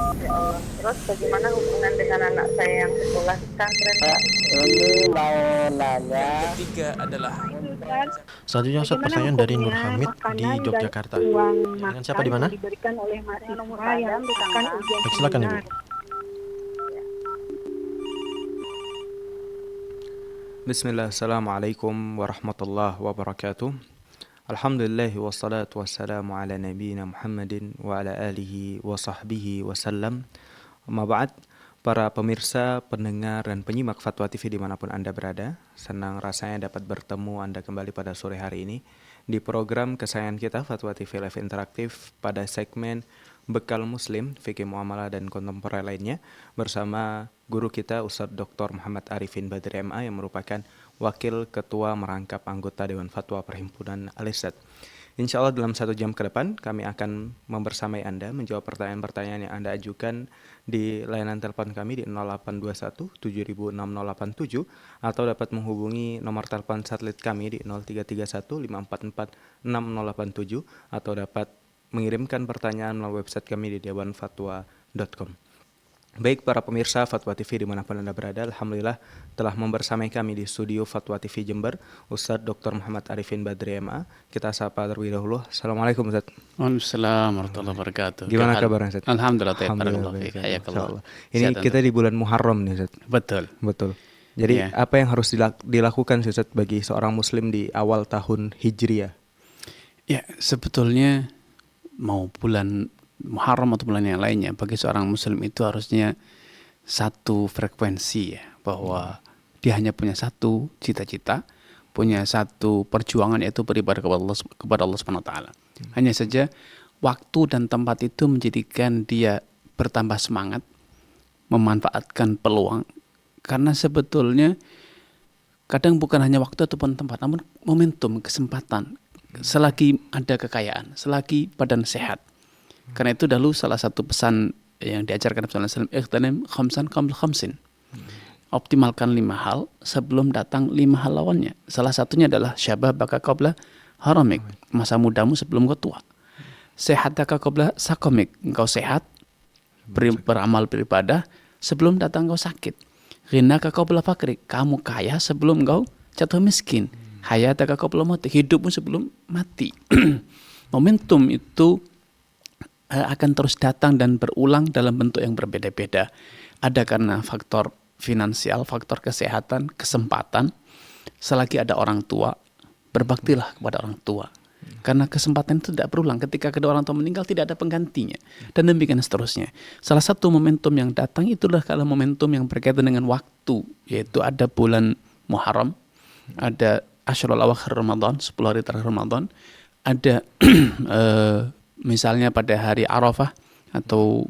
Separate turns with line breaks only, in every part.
Ya Allah. Terus bagaimana hubungan dengan anak saya yang sekolah di pesantren, Pak?
Ini mau nanya.
Yang ketiga adalah
Ustaz,
Selanjutnya Ustadz
bagaimana
pertanyaan dari Nur
hukumnya
Hamid di
makanan dan
Yogyakarta.
uang
Ya, dengan siapa
makan
di mana?
yang diberikan oleh mahasiswa yang akan ujian
Baik, silakan Ibu.
seminar?
Bismillah, Assalamualaikum warahmatullahi wabarakatuh. Alhamdulillah wassalatu wassalamu ala nabiyina Muhammadin wa ala alihi wa sahbihi wasallam. Amma ba'd, para pemirsa, pendengar, dan penyimak Fatwa TV dimanapun Anda berada, senang rasanya dapat bertemu Anda kembali pada sore hari ini di program kesayangan kita Fatwa TV Live Interaktif pada segmen Bekal Muslim, Fikih Muamalah dan Kontemporer lainnya bersama guru kita Ustadz Dr. Muhammad Arifin Badri MA yang merupakan Wakil Ketua Merangkap Anggota Dewan Fatwa Perhimpunan Al-Irsad. Insya Allah dalam 1 jam ke depan kami akan membersamai Anda menjawab pertanyaan-pertanyaan yang Anda ajukan di layanan telepon kami di 0821 706087 atau dapat menghubungi nomor telepon satelit kami di 0331 544 6087 atau dapat mengirimkan pertanyaan melalui website kami di dewanfatwa.com. Baik para pemirsa Fatwa TV dimanapun Anda berada, Alhamdulillah telah membersamai kami di studio Fatwa TV Jember Ustadz Dr. Muhammad Arifin Badri MA. Kita sapa terlebih dahulu. Assalamualaikum Ustadz.
Waalaikumsalam warahmatullahi wabarakatuh.
Gimana kabarnya Ustadz?
Alhamdulillah,
Alhamdulillah.
Alhamdulillah.
Ini kita di bulan Muharram nih Ustadz.
Betul.
Jadi
Ya.
apa yang harus dilakukan Ustadz bagi seorang muslim di awal tahun Hijriah?
Ya, sebetulnya mau bulan Muharram atau bulan yang lainnya, bagi seorang muslim itu harusnya satu frekuensi ya, bahwa dia hanya punya satu cita-cita, punya satu perjuangan, yaitu beribadah kepada Allah Subhanahu wa taala. Hanya saja waktu dan tempat itu menjadikan dia bertambah semangat memanfaatkan peluang, karena sebetulnya kadang bukan hanya waktu ataupun tempat, namun momentum, kesempatan. Selagi ada kekayaan, selagi badan sehat. Karena itu dahulu salah satu pesan yang diajarkan Nabi sallallahu alaihi wasallam, ightanim khamsan qabla khamsin. Optimalkan 5 hal sebelum datang 5 hal lawannya. Salah satunya adalah syababaka qabla haramik, masa mudamu sebelum kau tua. Sehataka qabla sakomik, engkau sehat, beramal beribadah sebelum datang kau sakit. Ghinaka qabla fakrik, kamu kaya sebelum kau jatuh miskin. Hayataka qabla mati, hidupmu sebelum mati. Momentum itu akan terus datang dan berulang dalam bentuk yang berbeda-beda. Ada karena faktor finansial, faktor kesehatan, kesempatan. Selagi ada orang tua, berbaktilah kepada orang tua. Karena kesempatan itu tidak berulang. Ketika kedua orang tua meninggal, tidak ada penggantinya. Dan demikian seterusnya. Salah satu momentum yang datang itulah kalau momentum yang berkaitan dengan waktu. Yaitu ada bulan Muharram, ada Asyrul Awakhir Ramadan, 10 hari terakhir Ramadan. Ada misalnya pada hari Arafah atau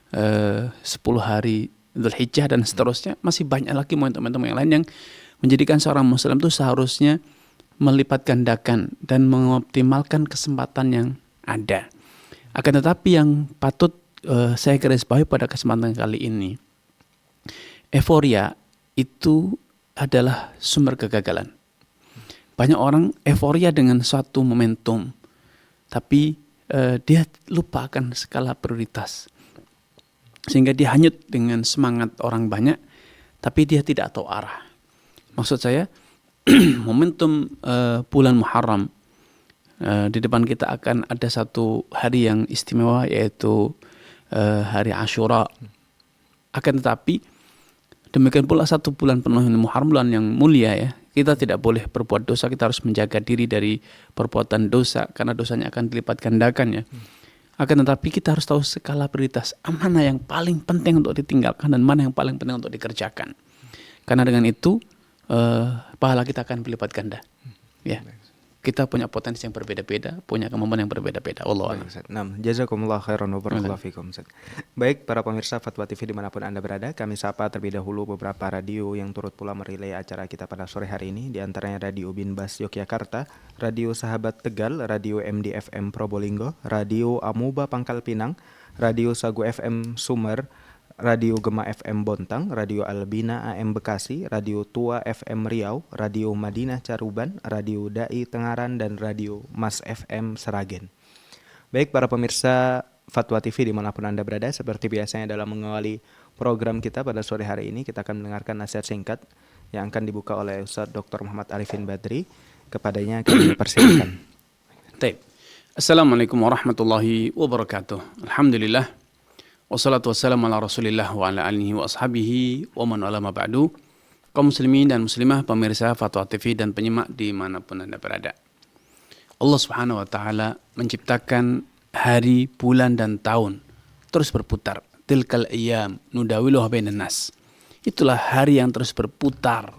10 hari Dzulhijjah dan seterusnya. Masih banyak lagi momentum-momentum yang lain yang menjadikan seorang muslim itu seharusnya melipat gandakan dan mengoptimalkan kesempatan yang ada. Akan tetapi yang patut saya garis bawahi pada kesempatan kali ini, euforia itu adalah sumber kegagalan. Banyak orang euforia dengan suatu momentum, tapi dia lupa akan skala prioritas. Sehingga dia hanyut dengan semangat orang banyak, tapi dia tidak tahu arah. Maksud saya, momentum bulan Muharram, di depan kita akan ada satu hari yang istimewa, yaitu hari Asyura. Akan tetapi, demikian pula satu bulan penuh Muharram, bulan yang mulia ya. Kita tidak boleh berbuat dosa, kita harus menjaga diri dari perbuatan dosa, karena dosanya akan dilipat gandakan ya. Akan tetapi kita harus tahu skala prioritas, mana yang paling penting untuk ditinggalkan dan mana yang paling penting untuk dikerjakan. Karena dengan itu pahala kita akan berlipat ganda. Ya. Kita punya potensi yang berbeda-beda, punya kemampuan yang berbeda-beda. Wallahu a'lam.
Nah, jazakumullah khairan wa barakallahu fikum. Baik, para pemirsa Fatwa TV dimanapun Anda berada, kami sapa terlebih dahulu beberapa radio yang turut pula merilai acara kita pada sore hari ini, di antaranya Radio Binbas Yogyakarta, Radio Sahabat Tegal, Radio MDFM Probolinggo, Radio Amuba Pangkal Pinang, Radio Sagu FM Sumer, Radio Gema FM Bontang, Radio Albina AM Bekasi, Radio Tua FM Riau, Radio Madinah Caruban, Radio Dai Tengaran, dan Radio Mas FM Seragen. Baik para pemirsa Fatwa TV dimanapun Anda berada. Seperti biasanya dalam mengawali program kita pada sore hari ini, kita akan mendengarkan nasihat singkat yang akan dibuka oleh Ustaz Dr. Muhammad Arifin Badri. Kepadanya kami persilakan.
Baik. Assalamualaikum warahmatullahi wabarakatuh. Alhamdulillah. Wassalatu wassalamu ala rasulillah wa ala alihi wa ashabihi wa man wala ma ba'du. Kaum muslimin dan muslimah, pemirsa Fatwa TV dan penyimak dimanapun Anda berada. Allah Subhanahu wa Ta'ala menciptakan hari, bulan, dan tahun terus berputar. Tilkal ayyam nudawiluha bainan nas. Itulah hari yang terus berputar.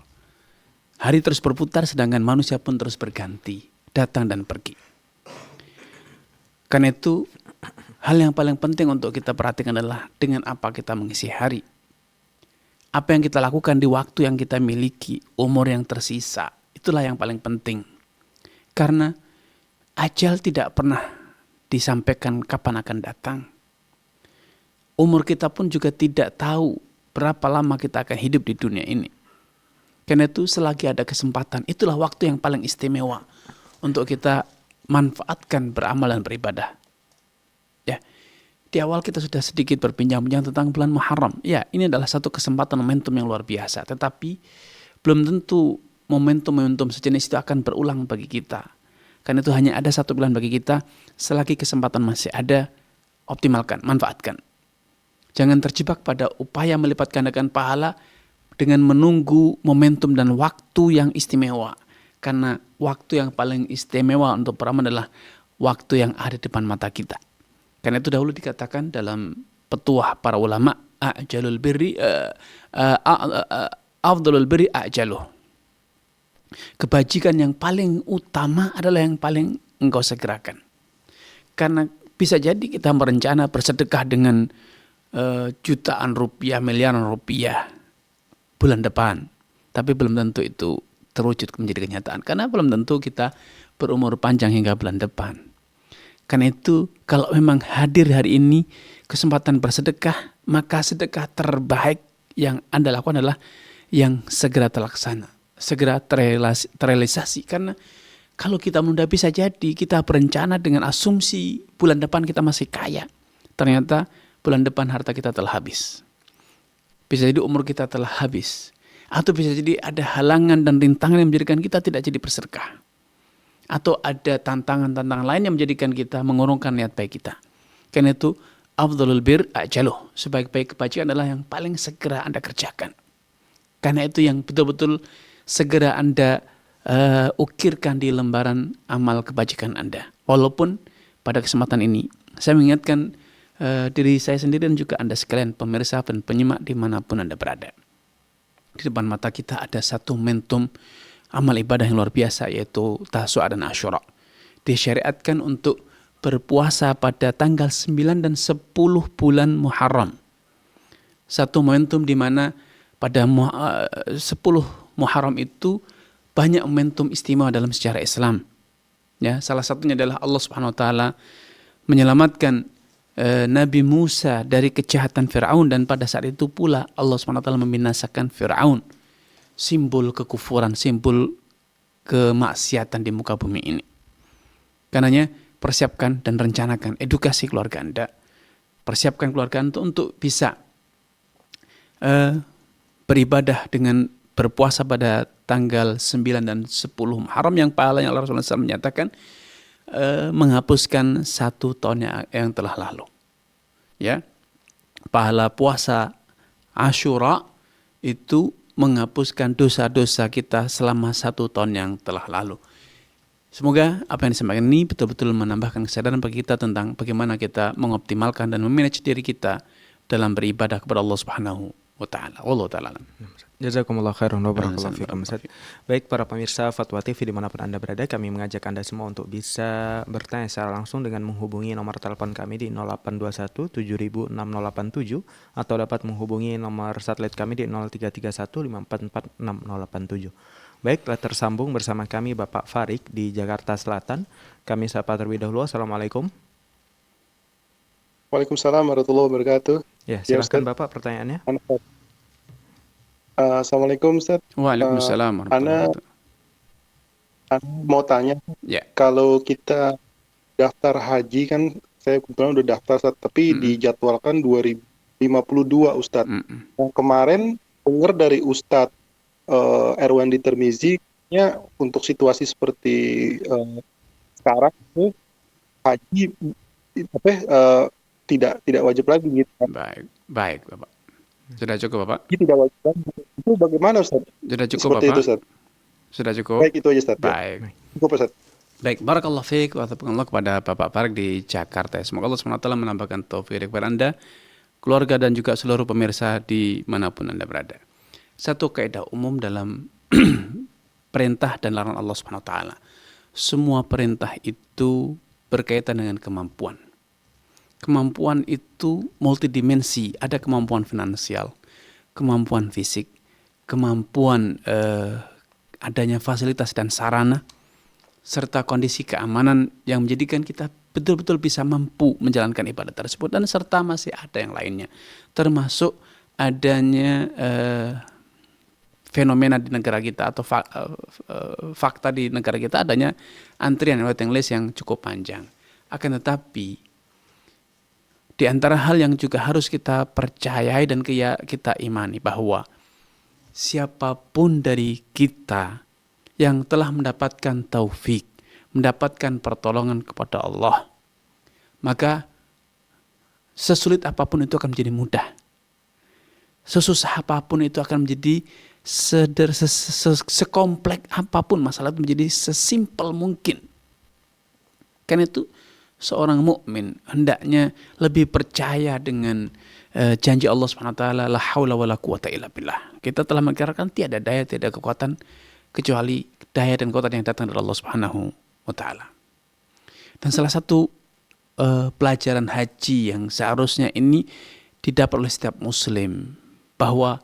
Hari terus berputar sedangkan manusia pun terus berganti, datang dan pergi. Karena itu, hal yang paling penting untuk kita perhatikan adalah dengan apa kita mengisi hari. Apa yang kita lakukan di waktu yang kita miliki, umur yang tersisa, itulah yang paling penting. Karena ajal tidak pernah disampaikan kapan akan datang. Umur kita pun juga tidak tahu berapa lama kita akan hidup di dunia ini. Karena itu selagi ada kesempatan, itulah waktu yang paling istimewa untuk kita manfaatkan beramal dan beribadah. Ya, di awal kita sudah sedikit berbincang-bincang tentang bulan Muharram. Ya, ini adalah satu kesempatan momentum yang luar biasa. Tetapi belum tentu momentum-momentum sejenis itu akan berulang bagi kita. Karena itu hanya ada satu bulan bagi kita. Selagi kesempatan masih ada, optimalkan, manfaatkan. Jangan terjebak pada upaya melipat gandakan pahala dengan menunggu momentum dan waktu yang istimewa. Karena waktu yang paling istimewa untuk beramal adalah waktu yang ada di depan mata kita. Karena itu dahulu dikatakan dalam petuah para ulama, ajalul birri afdalul birri ajaluh. Kebajikan yang paling utama adalah yang paling engkau segerakan. Karena bisa jadi kita berencana bersedekah dengan jutaan rupiah, miliaran rupiah bulan depan. Tapi belum tentu itu terwujud menjadi kenyataan. Karena belum tentu kita berumur panjang hingga bulan depan. Karena itu kalau memang hadir hari ini kesempatan bersedekah, maka sedekah terbaik yang Anda lakukan adalah yang segera terlaksana, segera terrealisasi. Karena kalau kita menunda bisa jadi kita berencana dengan asumsi bulan depan kita masih kaya. Ternyata bulan depan harta kita telah habis. Bisa jadi umur kita telah habis. Atau bisa jadi ada halangan dan rintangan yang menjadikan kita tidak jadi bersedekah. Atau ada tantangan-tantangan lain yang menjadikan kita mengurungkan niat baik kita. Karena itu, afdhalul bir ajaluh. Sebaik-baik kebajikan adalah yang paling segera Anda kerjakan. Karena itu yang betul-betul segera Anda ukirkan di lembaran amal kebajikan Anda. Walaupun pada kesempatan ini, saya mengingatkan diri saya sendiri dan juga Anda sekalian, pemirsa dan penyimak dimanapun Anda berada. Di depan mata kita ada satu momentum amal ibadah yang luar biasa, yaitu Tasu'a dan Asyura. Disyariatkan untuk berpuasa pada tanggal 9 dan 10 bulan Muharram. Satu momentum di mana pada 10 Muharram itu banyak momentum istimewa dalam sejarah Islam. Ya, salah satunya adalah Allah Subhanahu wa taala menyelamatkan Nabi Musa dari kejahatan Fir'aun, dan pada saat itu pula Allah Subhanahu wa taala membinasakan Fir'aun. Simbol kekufuran, simbol kemaksiatan di muka bumi ini. Karenanya persiapkan dan rencanakan edukasi keluarga Anda. Persiapkan keluarga Anda untuk bisa beribadah dengan berpuasa pada tanggal 9 dan 10 Muharram yang pahalanya Allah Rasulullah SAW menyatakan menghapuskan 1 tahun yang telah lalu. Ya, pahala puasa Asyura itu menghapuskan dosa-dosa kita selama 1 tahun yang telah lalu. Semoga apa yang disampaikan ini betul-betul menambahkan kesadaran bagi kita tentang bagaimana kita mengoptimalkan dan memanage diri kita dalam beribadah kepada Allah Subhanahu wa taala. Wallahu taala.
Jazakumullah khairan wa barakallahu fikum. Baik para pemirsa Fatwa TV dimanapun Anda berada, kami mengajak Anda semua untuk bisa bertanya secara langsung dengan menghubungi nomor telepon kami di 0821 706087 atau dapat menghubungi nomor satelit kami di 0331 544 6087. Baik, telah tersambung bersama kami Bapak Farik di Jakarta Selatan. Kami sapa terlebih dahulu. Assalamualaikum.
Waalaikumsalam warahmatullahi wabarakatuh.
Ya, silakan Bapak pertanyaannya.
Assalamualaikum Ustaz.
Waalaikumsalam warahmatullahi wabarakatuh.
Mau tanya,
Ya.
kalau kita daftar haji kan Saya kebetulan udah daftar Ustaz, tapi dijadwalkan 2052 Ustaz. Yang kemarin dengar dari Ustaz Erwandi Termizi, nya untuk situasi seperti sekarang itu haji tidak wajib lagi gitu.
Baik Bapak. Sudah cukup Bapak?
Haji tidak wajib lagi. Itu bagaimana Ustaz?
Sudah cukup
Seperti
Bapak?
itu Ustaz.
Sudah cukup?
Baik, itu aja Ustaz.
Baik.
Ya. Cukup Ustaz.
Baik, barakallahu fiik wa taqabbalallahu kepada Bapak Farik di Jakarta. Semoga Allah SWT menambahkan taufik kepada Anda, keluarga dan juga seluruh pemirsa di manapun Anda berada. Satu kaidah umum dalam perintah dan larangan Allah SWT. Semua perintah itu berkaitan dengan kemampuan. Kemampuan itu multidimensi, ada kemampuan finansial, kemampuan fisik, kemampuan adanya fasilitas dan sarana, serta kondisi keamanan yang menjadikan kita betul-betul bisa mampu menjalankan ibadah tersebut, dan serta masih ada yang lainnya, termasuk adanya fenomena di negara kita atau fakta di negara kita, adanya antrian waiting list yang cukup panjang. Akan tetapi di antara hal yang juga harus kita percayai dan kita imani bahwa siapapun dari kita yang telah mendapatkan taufik, mendapatkan pertolongan kepada Allah, maka sesulit apapun itu akan menjadi mudah. Sesusah apapun itu akan menjadi sekompleks apapun masalah itu menjadi sesimpel mungkin. Karena itu seorang mukmin hendaknya lebih percaya dengan janji Allah SWT, la haula wala quwata illa billah. Kita telah mengkirakan tiada daya, tiada kekuatan kecuali daya dan kekuatan yang datang dari Allah Subhanahu wa taala. Dan salah satu pelajaran haji yang seharusnya ini didapat oleh setiap muslim, bahwa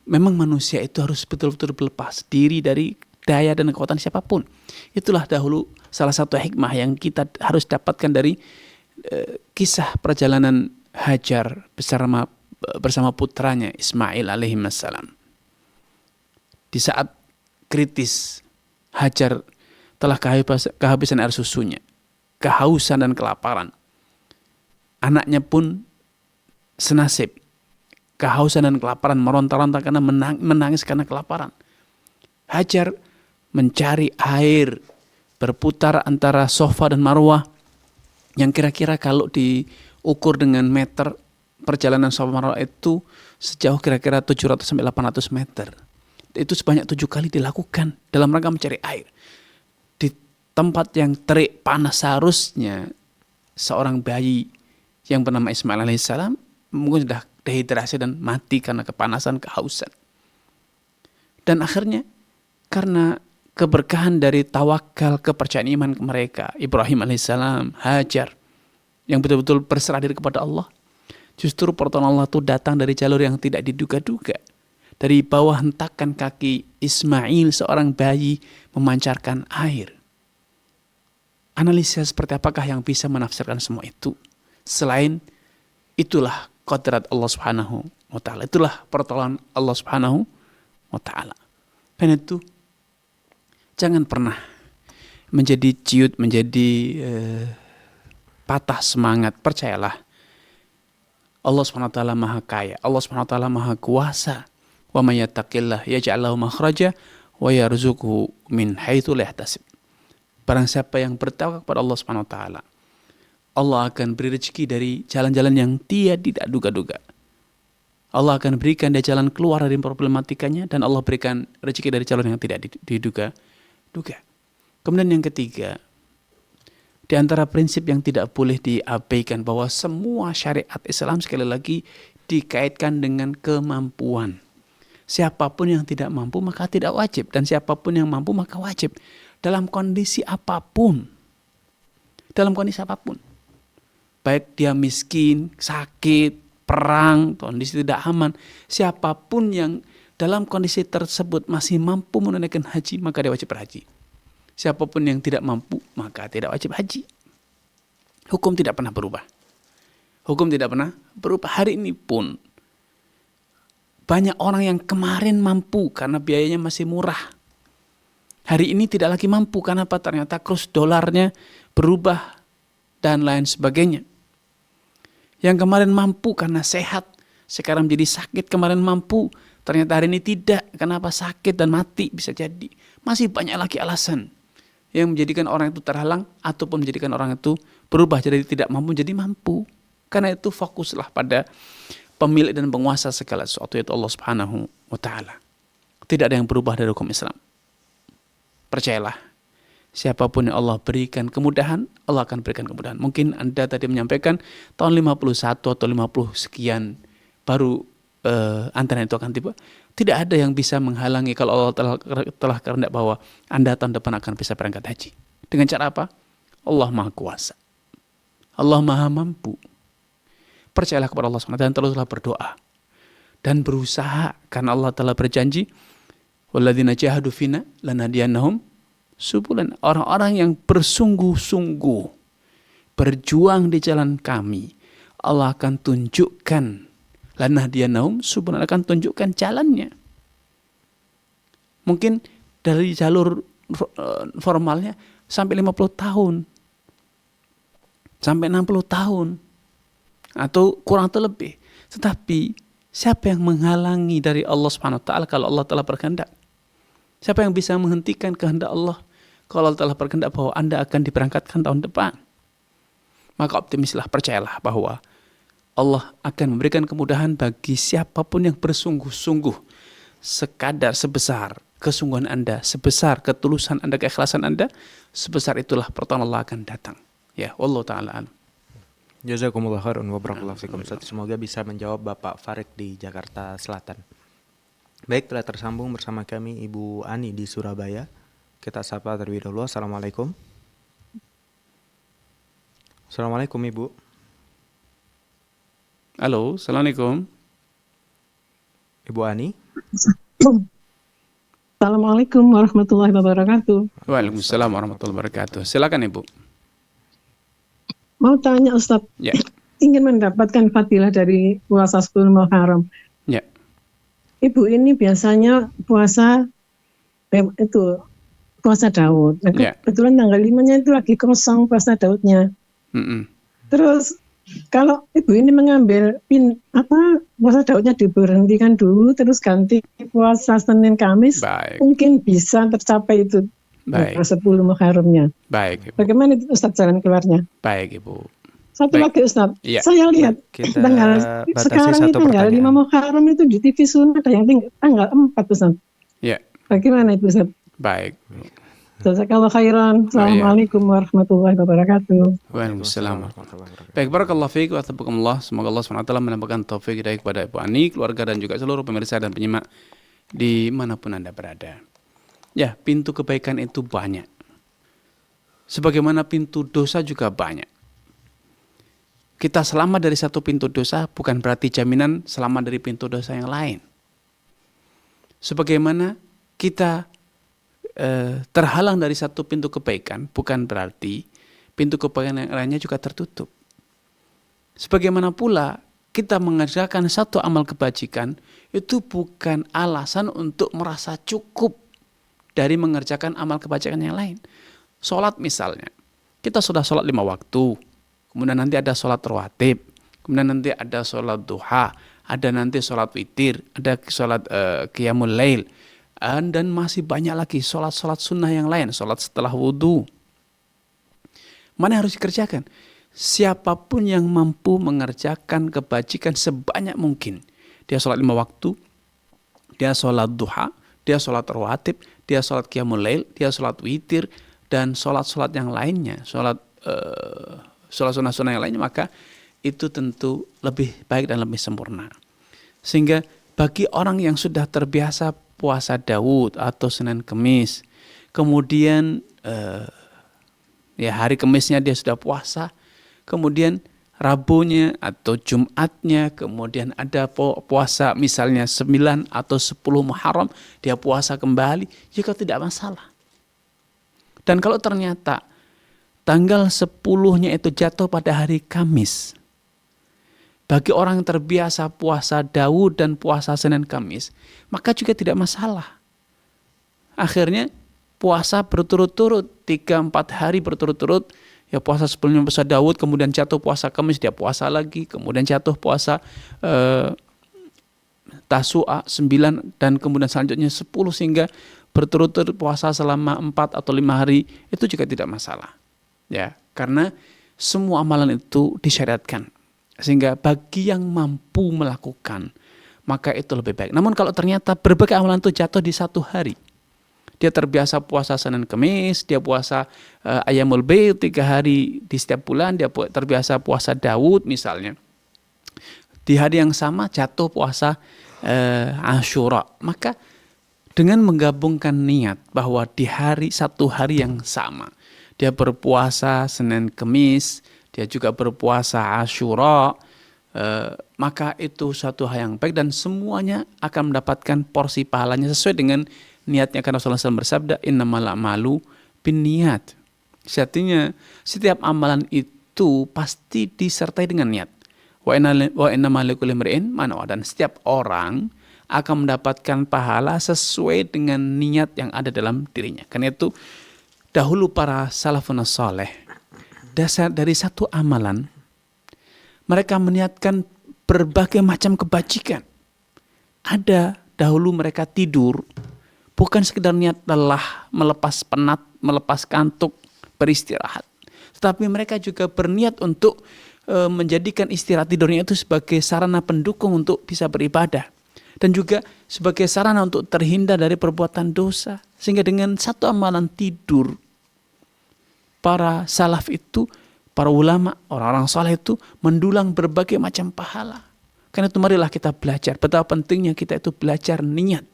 memang manusia itu harus betul-betul berlepas diri dari daya dan kekuatan siapapun. Itulah dahulu salah satu hikmah yang kita harus dapatkan dari kisah perjalanan Hajar bersama putranya Ismail alaihissalam. Di saat kritis, Hajar telah kehabisan air susunya, kehausan dan kelaparan. Anaknya pun senasib, kehausan dan kelaparan, meronta-ronta karena menangis karena kelaparan. Hajar mencari air, berputar antara Safa dan Marwah, yang kira-kira kalau diukur dengan meter, perjalanan Safa Marwah itu sejauh kira-kira 700-800 meter. Itu sebanyak 7 kali dilakukan dalam rangka mencari air. Di tempat yang terik panas, seharusnya seorang bayi yang bernama Ismail alaihissalam mungkin sudah dehidrasi dan mati karena kepanasan, kehausan. Dan akhirnya karena keberkahan dari tawakal, kepercayaan iman mereka, Ibrahim alaihissalam, Hajar, yang betul-betul berserah diri kepada Allah, justru pertolongan Allah itu datang dari jalur yang tidak diduga-duga. Dari bawah hentakan kaki Ismail, seorang bayi memancarkan air. Analisa seperti apakah yang bisa menafsirkan semua itu? Selain itulah qadrat Allah Subhanahu wa taala. Itulah pertolongan Allah Subhanahu wa taala. Karena itu jangan pernah menjadi ciut, menjadi patah semangat. Percayalah, Allah Subhanahu wa taala Maha Kaya, Allah Subhanahu wa taala Maha Kuasa. Wa may yattaqillah yaj'al lahu makhraja wa yarzuqhu min haitsu la yahtasib. Barang siapa yang bertawakal kepada Allah Subhanahu wa taala, Allah akan beri rezeki dari jalan-jalan yang dia tidak duga-duga. Allah akan berikan dia jalan keluar dari problematikanya, dan Allah berikan rezeki dari jalan yang tidak diduga-duga. Kemudian yang ketiga, di antara prinsip yang tidak boleh diabaikan bahwa semua syariat Islam sekali lagi dikaitkan dengan kemampuan. Siapapun yang tidak mampu maka tidak wajib, dan siapapun yang mampu maka wajib. Dalam kondisi apapun. Dalam kondisi apapun. Baik dia miskin, sakit, perang, kondisi tidak aman. Siapapun yang dalam kondisi tersebut masih mampu menunaikan haji, maka dia wajib berhaji. Siapapun yang tidak mampu, maka tidak wajib haji. Hukum tidak pernah berubah. Hukum tidak pernah berubah. Hari ini pun banyak orang yang kemarin mampu karena biayanya masih murah. Hari ini tidak lagi mampu karena apa? Ternyata kurs dolarnya berubah dan lain sebagainya. Yang kemarin mampu karena sehat, sekarang menjadi sakit. Kemarin mampu, ternyata hari ini tidak. Kenapa sakit dan mati bisa jadi. Masih banyak lagi alasan yang menjadikan orang itu terhalang ataupun menjadikan orang itu berubah jadi tidak mampu jadi mampu. Karena itu fokuslah pada pemilik dan penguasa segala sesuatu, yaitu Allah Subhanahu wa taala. Tidak ada yang berubah dari hukum Islam. Percayalah, siapapun yang Allah berikan kemudahan, Allah akan berikan kemudahan. Mungkin Anda tadi menyampaikan tahun 51 atau 50 sekian baru antara itu akan tiba. Tidak ada yang bisa menghalangi kalau Allah telah kehendak bahwa Anda tahun depan akan bisa berangkat haji. Dengan cara apa? Allah Maha Kuasa. Allah Maha Mampu. Percayalah kepada Allah SWT dan teruslah berdoa. Dan berusaha karena Allah telah berjanji, walladzina jahadu fina lanahdiyannahum subulan. Orang-orang yang bersungguh-sungguh berjuang di jalan kami, Allah akan tunjukkan lanahdiyannahum subulan, akan tunjukkan jalannya. Mungkin dari jalur formalnya sampai 50 tahun. Sampai 60 tahun. Atau kurang atau lebih. Tetapi siapa yang menghalangi dari Allah Subhanahu wa taala kalau Allah telah berkehendak? Siapa yang bisa menghentikan kehendak Allah kalau Allah telah berkehendak bahwa Anda akan diberangkatkan tahun depan? Maka optimislah, percayalah bahwa Allah akan memberikan kemudahan bagi siapapun yang bersungguh-sungguh. Sekadar sebesar kesungguhan Anda, sebesar ketulusan Anda, keikhlasan Anda, sebesar itulah pertolongan Allah akan datang. Ya, wallahu taala alam.
Jazakumullah khairan wa barakallahu fikum. Semoga bisa menjawab Bapak Farid di Jakarta Selatan. Baik, telah tersambung bersama kami Ibu Ani di Surabaya. Kita sapa terlebih dahulu. Assalamualaikum. Assalamualaikum Ibu.
Halo, Assalamualaikum.
Ibu Ani.
Assalamualaikum warahmatullahi wabarakatuh.
Waalaikumsalam warahmatullahi wabarakatuh. Silakan Ibu.
Mau tanya Ustadz,
Ya.
ingin mendapatkan fadilah dari puasa 10 Muharram.
Ya.
Ibu ini biasanya puasa Daud. Nah,
Ya.
kebetulan tanggal 5-nya itu lagi kosong puasa Daudnya.
Mm-mm.
Terus kalau ibu ini mengambil puasa Daudnya diberhentikan dulu, terus ganti puasa Senin Kamis,
Baik.
mungkin bisa tercapai itu.
Baik.
10 Muharramnya.
Baik, Ibu.
Bagaimana itu Ustadz jalan keluarnya?
Baik, Ibu.
Satu
Baik.
lagi Ustadz,
Iya.
saya lihat
Kita
tanggal
batasi
sekarang
satu
ini tanggal
pertanyaan.
5 Muharram itu di TV Sunnah ada yang tanggal 4 Ustadz.
Ya.
Bagaimana itu Ustadz?
Baik.
Jazakallahu khairan. Assalamualaikum warahmatullahi wabarakatuh.
Waalaikumsalam. Baik, barakallahu fiik wa tabarakallah. Semoga Allah SWT menampakkan taufik hidayah kepada Ibu Ani, keluarga dan juga seluruh pemirsa dan penyimak dimanapun Anda berada. Ya, pintu kebaikan itu banyak. Sebagaimana pintu dosa juga banyak. Kita selamat dari satu pintu dosa bukan berarti jaminan selamat dari pintu dosa yang lain. Sebagaimana kita terhalang dari satu pintu kebaikan bukan berarti pintu kebaikan yang lainnya juga tertutup. Sebagaimana pula kita mengerjakan satu amal kebajikan itu bukan alasan untuk merasa cukup dari mengerjakan amal kebajikan yang lain. Sholat misalnya, kita sudah sholat 5 waktu, kemudian nanti ada sholat rawatib, kemudian nanti ada sholat duha, ada nanti sholat witir, ada sholat qiyamul lail, dan masih banyak lagi sholat-sholat sunnah yang lain, sholat setelah wudhu. Mana yang harus dikerjakan? Siapapun yang mampu mengerjakan kebajikan sebanyak mungkin. Dia sholat 5 waktu, dia sholat duha, dia sholat rawatib, dia sholat qiyamul lail, dia sholat witir, dan sholat-sholat yang lainnya, sholat sunnah-sunnah yang lainnya, maka itu tentu lebih baik dan lebih sempurna. Sehingga bagi orang yang sudah terbiasa puasa Daud atau Senin Kemis, kemudian hari Kemisnya dia sudah puasa, kemudian Rabunya atau Jumatnya, kemudian ada puasa misalnya 9 atau 10 Muharram, dia puasa kembali, juga tidak masalah. Dan kalau ternyata tanggal 10-nya itu jatuh pada hari Kamis, bagi orang yang terbiasa puasa Daud dan puasa Senin Kamis, maka juga tidak masalah. Akhirnya puasa berturut-turut 3-4 hari berturut-turut, ya puasa sebelumnya puasa Daud, kemudian jatuh puasa Kamis, dia puasa lagi, kemudian jatuh puasa Tasu'a 9, dan kemudian selanjutnya 10, sehingga berturut-turut puasa selama 4 atau 5 hari, itu juga tidak masalah. Ya, karena semua amalan itu disyariatkan. Sehingga bagi yang mampu melakukan, maka itu lebih baik. Namun kalau ternyata berbagai amalan itu jatuh di satu hari, dia terbiasa puasa Senin Kemis, dia puasa Ayyamul Bid 3 hari di setiap bulan, dia terbiasa puasa Daud misalnya. Di hari yang sama jatuh puasa Asyura. Maka dengan menggabungkan niat bahwa di satu hari yang sama, dia berpuasa Senin Kemis, dia juga berpuasa Asyura, maka itu suatu hal yang baik dan semuanya akan mendapatkan porsi pahalanya sesuai dengan niatnya. Karena Rasulullah SAW bersabda, innamal a'malu binniyat. Artinya setiap amalan itu pasti disertai dengan niat. Wa innamal likulli imri'in ma nawa, dan setiap orang akan mendapatkan pahala sesuai dengan niat yang ada dalam dirinya. Karena itu dahulu para salafun saleh, dasar dari satu amalan mereka meniatkan berbagai macam kebajikan. Ada dahulu mereka tidur bukan sekedar niat lelah, melepas penat, melepas kantuk, beristirahat, tetapi mereka juga berniat untuk menjadikan istirahat tidurnya itu sebagai sarana pendukung untuk bisa beribadah, dan juga sebagai sarana untuk terhindar dari perbuatan dosa. Sehingga dengan satu amalan tidur, para salaf itu, para ulama, orang-orang saleh itu mendulang berbagai macam pahala. Karena itu marilah kita belajar betapa pentingnya kita itu belajar niat.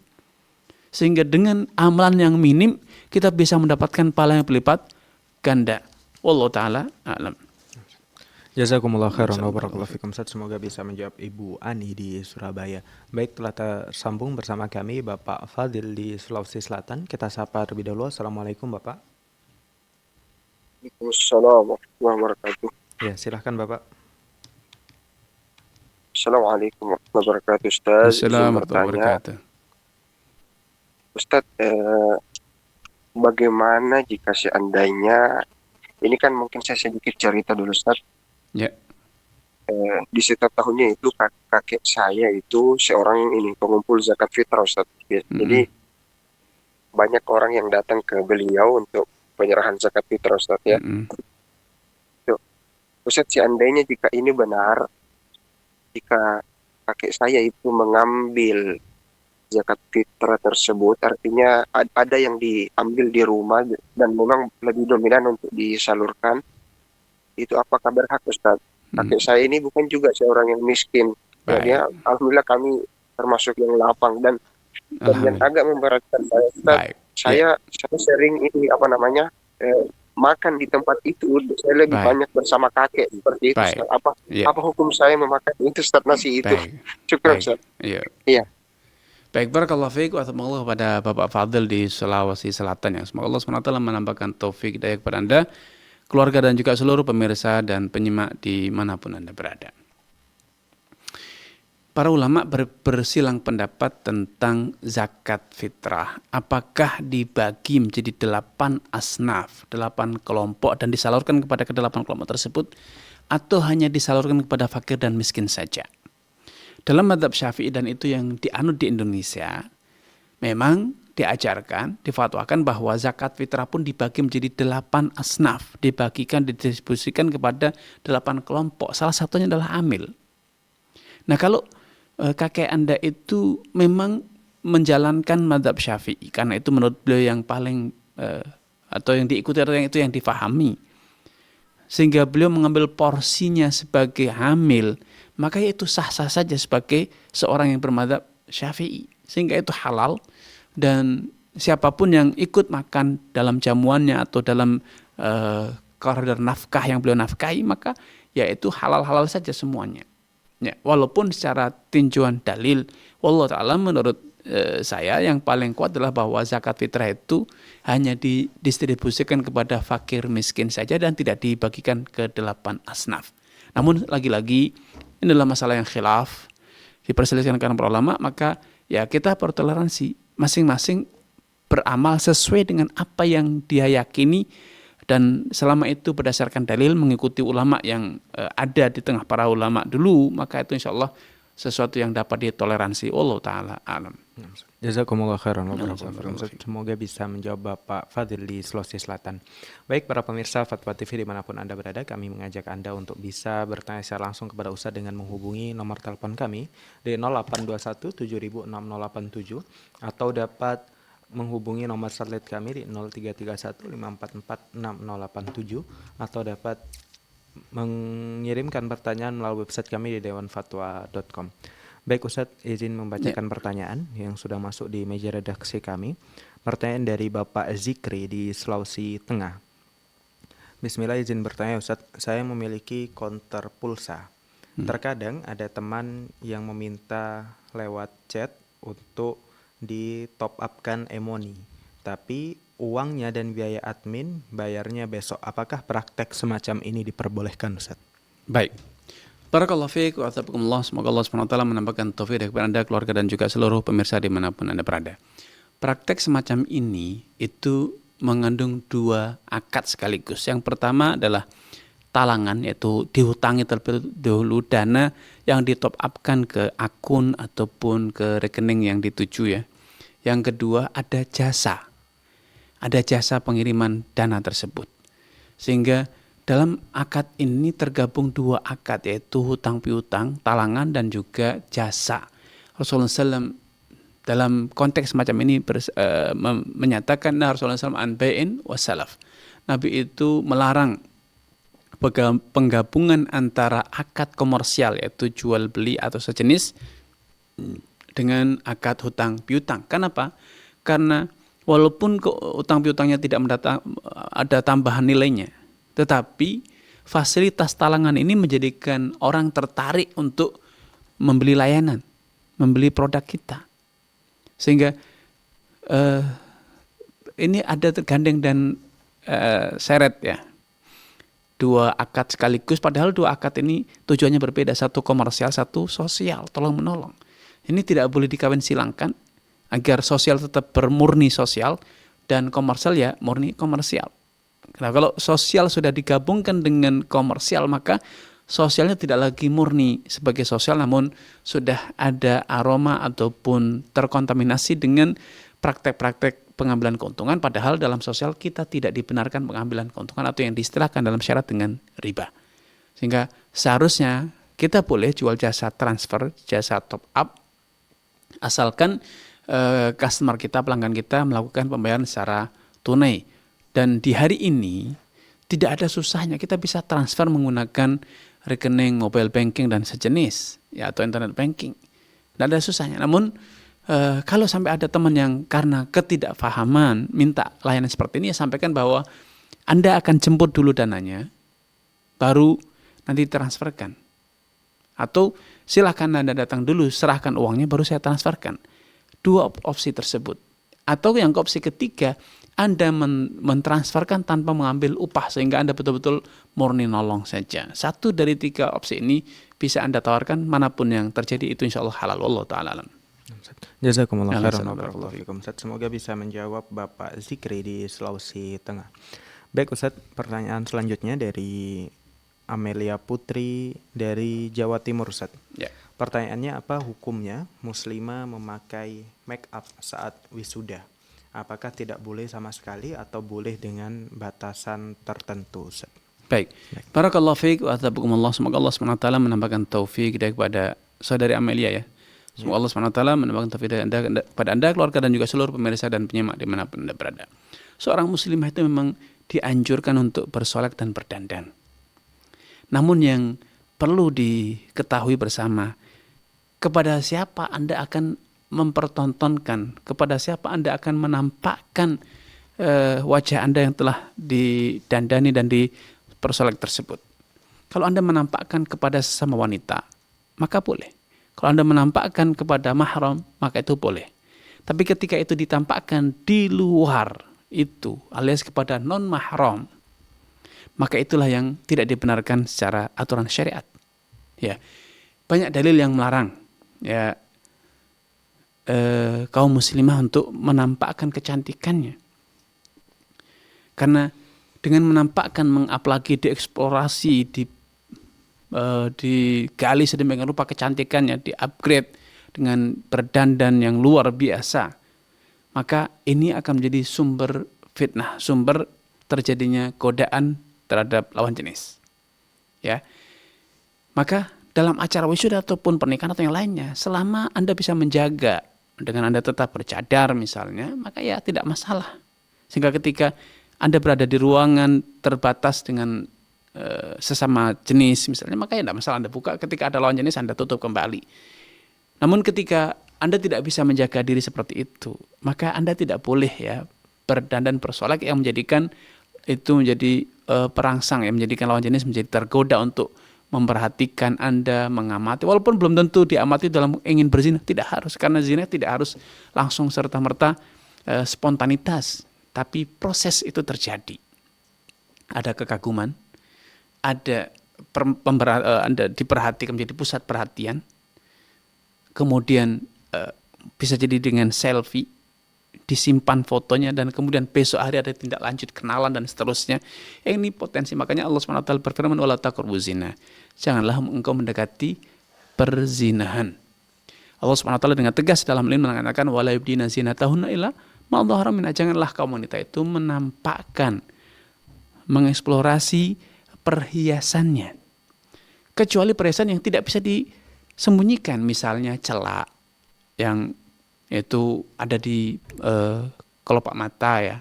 Sehingga dengan amalan yang minim kita bisa mendapatkan pahala yang berlipat ganda. Wallahu taala a'lam.
Jazakumullah khairan wa barakallahu fikum. Semoga bisa menjawab Ibu Ani di Surabaya. Baik, telah tersambung bersama kami Bapak Fadil di Sulawesi Selatan. Kita sapa terlebih dahulu. Assalamualaikum Bapak.
Assalamualaikum warahmatullahi wabarakatuh.
Ya, silahkan Bapak.
Assalamualaikum warahmatullahi wabarakatuh, Ustaz.
Assalamualaikum warahmatullahi wabarakatuh.
Ustaz, bagaimana jika seandainya, ini kan mungkin saya sedikit cerita dulu, Ustaz.
Ya.
Di setiap tahunnya itu kakek saya itu seorang ini pengumpul zakat fitrah, Ustaz. Jadi banyak orang yang datang ke beliau untuk penyerahan zakat fitrah, Ustaz, ya. Ustaz, seandainya jika ini benar, jika kakek saya itu mengambil zakat fitrah tersebut, artinya ada yang diambil di rumah dan memang lebih dominan untuk disalurkan, itu apakah berhak, Ustaz? Kakek saya ini bukan juga seorang yang miskin. Ya, alhamdulillah kami termasuk yang lapang, dan yang agak memberatkan saya, Ustaz, saya sering ini makan di tempat itu, saya lebih banyak bersama kakek seperti itu, Ustaz. Apa hukum saya memakan itu, Ustaz, nasi itu? Cukup, Ustaz. Iya.
Baik, barakallahu fiik wa taala kepada Bapak Fadil di Sulawesi Selatan, yang semoga Allah SWT menambahkan taufik hidayah kepada Anda, keluarga, dan juga seluruh pemirsa dan penyimak di manapun Anda berada. Para ulama bersilang pendapat tentang zakat fitrah. Apakah dibagi menjadi 8 asnaf, 8 kelompok, dan disalurkan kepada ke-8 kelompok tersebut, atau hanya disalurkan kepada fakir dan miskin saja? Dalam mazhab Syafi'i, dan itu yang dianut di Indonesia, memang diajarkan, difatwakan bahwa zakat fitrah pun dibagi menjadi 8 asnaf, dibagikan, didistribusikan kepada 8 kelompok. Salah satunya adalah amil. Nah, kalau kakek Anda itu memang menjalankan mazhab Syafi'i, karena itu menurut beliau yang paling atau yang diikuti, atau yang itu yang difahami, sehingga beliau mengambil porsinya sebagai hamil, maka itu sah-sah saja sebagai seorang yang bermadzhab Syafi'i, sehingga itu halal, dan siapapun yang ikut makan dalam jamuannya atau dalam koridor nafkah yang beliau nafkahi, maka ya itu halal-halal saja semuanya. Ya, walaupun secara tinjauan dalil, wallahu ta'ala, menurut saya yang paling kuat adalah bahwa zakat fitrah itu hanya didistribusikan kepada fakir miskin saja dan tidak dibagikan ke 8 asnaf. Namun lagi-lagi ini adalah masalah yang khilaf, diperselisihkan para ulama, maka ya kita bertoleransi, masing-masing beramal sesuai dengan apa yang dia yakini Dan selama itu berdasarkan dalil mengikuti ulama yang ada di tengah para ulama dulu, maka itu insya Allah sesuatu yang dapat ditoleransi. Allah Ta'ala alam.
Jazakumullah khairan wa barakallahu fikum. Semoga bisa menjawab Bapak Fadil di Sulawesi Selatan. Baik para pemirsa Fatwa TV dimanapun Anda berada, kami mengajak Anda untuk bisa bertanya secara langsung kepada Ustadz dengan menghubungi nomor telepon kami di 0821 706087 atau dapat menghubungi nomor satelit kami di 0331 544 6087 atau dapat mengirimkan pertanyaan melalui website kami di dewanfatwa.com. Baik Ustadz, izin membacakan pertanyaan yang sudah masuk di meja redaksi kami. Pertanyaan dari Bapak Zikri di Sulawesi Tengah. Bismillah, izin bertanya Ustadz, saya memiliki konter pulsa. Terkadang ada teman yang meminta lewat chat untuk di top upkan emoni, tapi uangnya dan biaya admin bayarnya besok. Apakah praktek semacam ini diperbolehkan Ustadz?
Baik. Barakallahu fiik wa athabakumullah. Semoga Allah SWT menambahkan taufik kepada Anda, keluarga dan juga seluruh pemirsa dimanapun Anda berada. Praktek semacam ini itu mengandung dua akad sekaligus. Yang pertama adalah talangan, yaitu dihutangi terlebih dahulu dana yang di top upkan ke akun ataupun ke rekening yang dituju ya. Yang kedua ada jasa pengiriman dana tersebut. Sehingga dalam akad ini tergabung dua akad, yaitu hutang piutang, talangan dan juga jasa. Rasulullah SAW dalam konteks semacam ini menyatakan Rasulullah SAW an bai'in wa salaf. Nabi itu melarang penggabungan antara akad komersial, yaitu jual beli atau sejenis, dengan akad hutang piutang. Kenapa? Karena walaupun hutang piutangnya tidak ada tambahan nilainya, tetapi fasilitas talangan ini menjadikan orang tertarik untuk membeli layanan, membeli produk kita. Sehingga ini ada tergandeng dan seret ya. Dua akad sekaligus, padahal dua akad ini tujuannya berbeda. Satu komersial, satu sosial, tolong menolong. Ini tidak boleh dikawin silangkan agar sosial tetap bermurni sosial dan komersial ya murni komersial. Nah, kalau sosial sudah digabungkan dengan komersial, maka sosialnya tidak lagi murni sebagai sosial, namun sudah ada aroma ataupun terkontaminasi dengan praktek-praktek pengambilan keuntungan, padahal dalam sosial kita tidak dibenarkan pengambilan keuntungan atau yang diistilahkan dalam syarat dengan riba. Sehingga seharusnya kita boleh jual jasa transfer, jasa top up, asalkan customer kita, pelanggan kita melakukan pembayaran secara tunai. Dan di hari ini tidak ada susahnya, kita bisa transfer menggunakan rekening mobile banking dan sejenis ya, atau internet banking. Tidak ada susahnya. Namun kalau sampai ada teman yang karena ketidakfahaman minta layanan seperti ini, ya sampaikan bahwa Anda akan jemput dulu dananya, baru nanti transferkan. Atau silakan Anda datang dulu, serahkan uangnya, baru saya transferkan. Dua opsi tersebut. Atau yang opsi ketiga, Anda mentransferkan tanpa mengambil upah, sehingga Anda betul-betul murni nolong saja. Satu dari tiga opsi ini bisa Anda tawarkan, manapun yang terjadi itu insya Allah halal. Allah Ta'ala alam.
Jazakumullah khairan wa barakallahu fikum. Semoga bisa menjawab Bapak Zikri di Sulawesi Tengah. Baik Ustaz, pertanyaan selanjutnya dari Amelia Putri dari Jawa Timur Ustaz.
Ya.
Pertanyaannya, apa hukumnya muslimah memakai make up saat wisuda? Apakah tidak boleh sama sekali atau boleh dengan batasan tertentu Ustaz?
Baik. Barakallahu fiik wa athabakumullah. Semoga Allah SWT menambahkan taufik kepada saudari Amelia ya. Semoga Allah SWT menambahkan taufik kepada Anda, keluarga dan juga seluruh pemirsa dan penyimak dimanapun Anda berada. Seorang muslimah itu memang dianjurkan untuk bersolek dan berdandan. Namun yang perlu diketahui bersama, kepada siapa Anda akan mempertontonkan, kepada siapa Anda akan menampakkan wajah Anda yang telah didandani dan dipersolek tersebut. Kalau Anda menampakkan kepada sesama wanita, maka boleh. Kalau Anda menampakkan kepada mahram, maka itu boleh. Tapi ketika itu ditampakkan di luar itu, alias kepada non-mahram, maka itulah yang tidak dibenarkan secara aturan syariat. Ya, banyak dalil yang melarang ya kaum muslimah untuk menampakkan kecantikannya. Karena dengan menampakkan, mengapalagi, dieksplorasi, digali sedemikian rupa kecantikannya, di-upgrade dengan berdandan yang luar biasa, maka ini akan menjadi sumber fitnah, sumber terjadinya godaan terhadap lawan jenis. Ya, maka dalam acara wisuda ataupun pernikahan atau yang lainnya, selama Anda bisa menjaga dengan Anda tetap bercadar misalnya, maka ya tidak masalah. Sehingga ketika Anda berada di ruangan terbatas dengan sesama jenis misalnya, maka ya tidak masalah Anda buka. Ketika ada lawan jenis, Anda tutup kembali. Namun ketika Anda tidak bisa menjaga diri seperti itu, maka Anda tidak boleh ya berdandan bersolek yang menjadikan itu menjadi perangsang, yang menjadikan lawan jenis menjadi tergoda untuk memperhatikan Anda, mengamati, walaupun belum tentu diamati dalam ingin berzina, tidak harus, karena zina tidak harus langsung serta-merta spontanitas, tapi proses itu terjadi. Ada kekaguman, ada Anda diperhatikan, menjadi pusat perhatian, kemudian bisa jadi dengan selfie, disimpan fotonya, dan kemudian besok hari ada tindak lanjut kenalan dan seterusnya. Ini potensi. Makanya Allah SWT berfirman, wala taqrabu zina, janganlah engkau mendekati perzinahan. Allah SWT dengan tegas dalam ini mengatakan, wala yubdina zinatahunna illa ma dhahara minha, janganlah kaum wanita itu menampakkan, mengeksplorasi perhiasannya, kecuali perhiasan yang tidak bisa disembunyikan, misalnya celak yang itu ada di kelopak mata ya,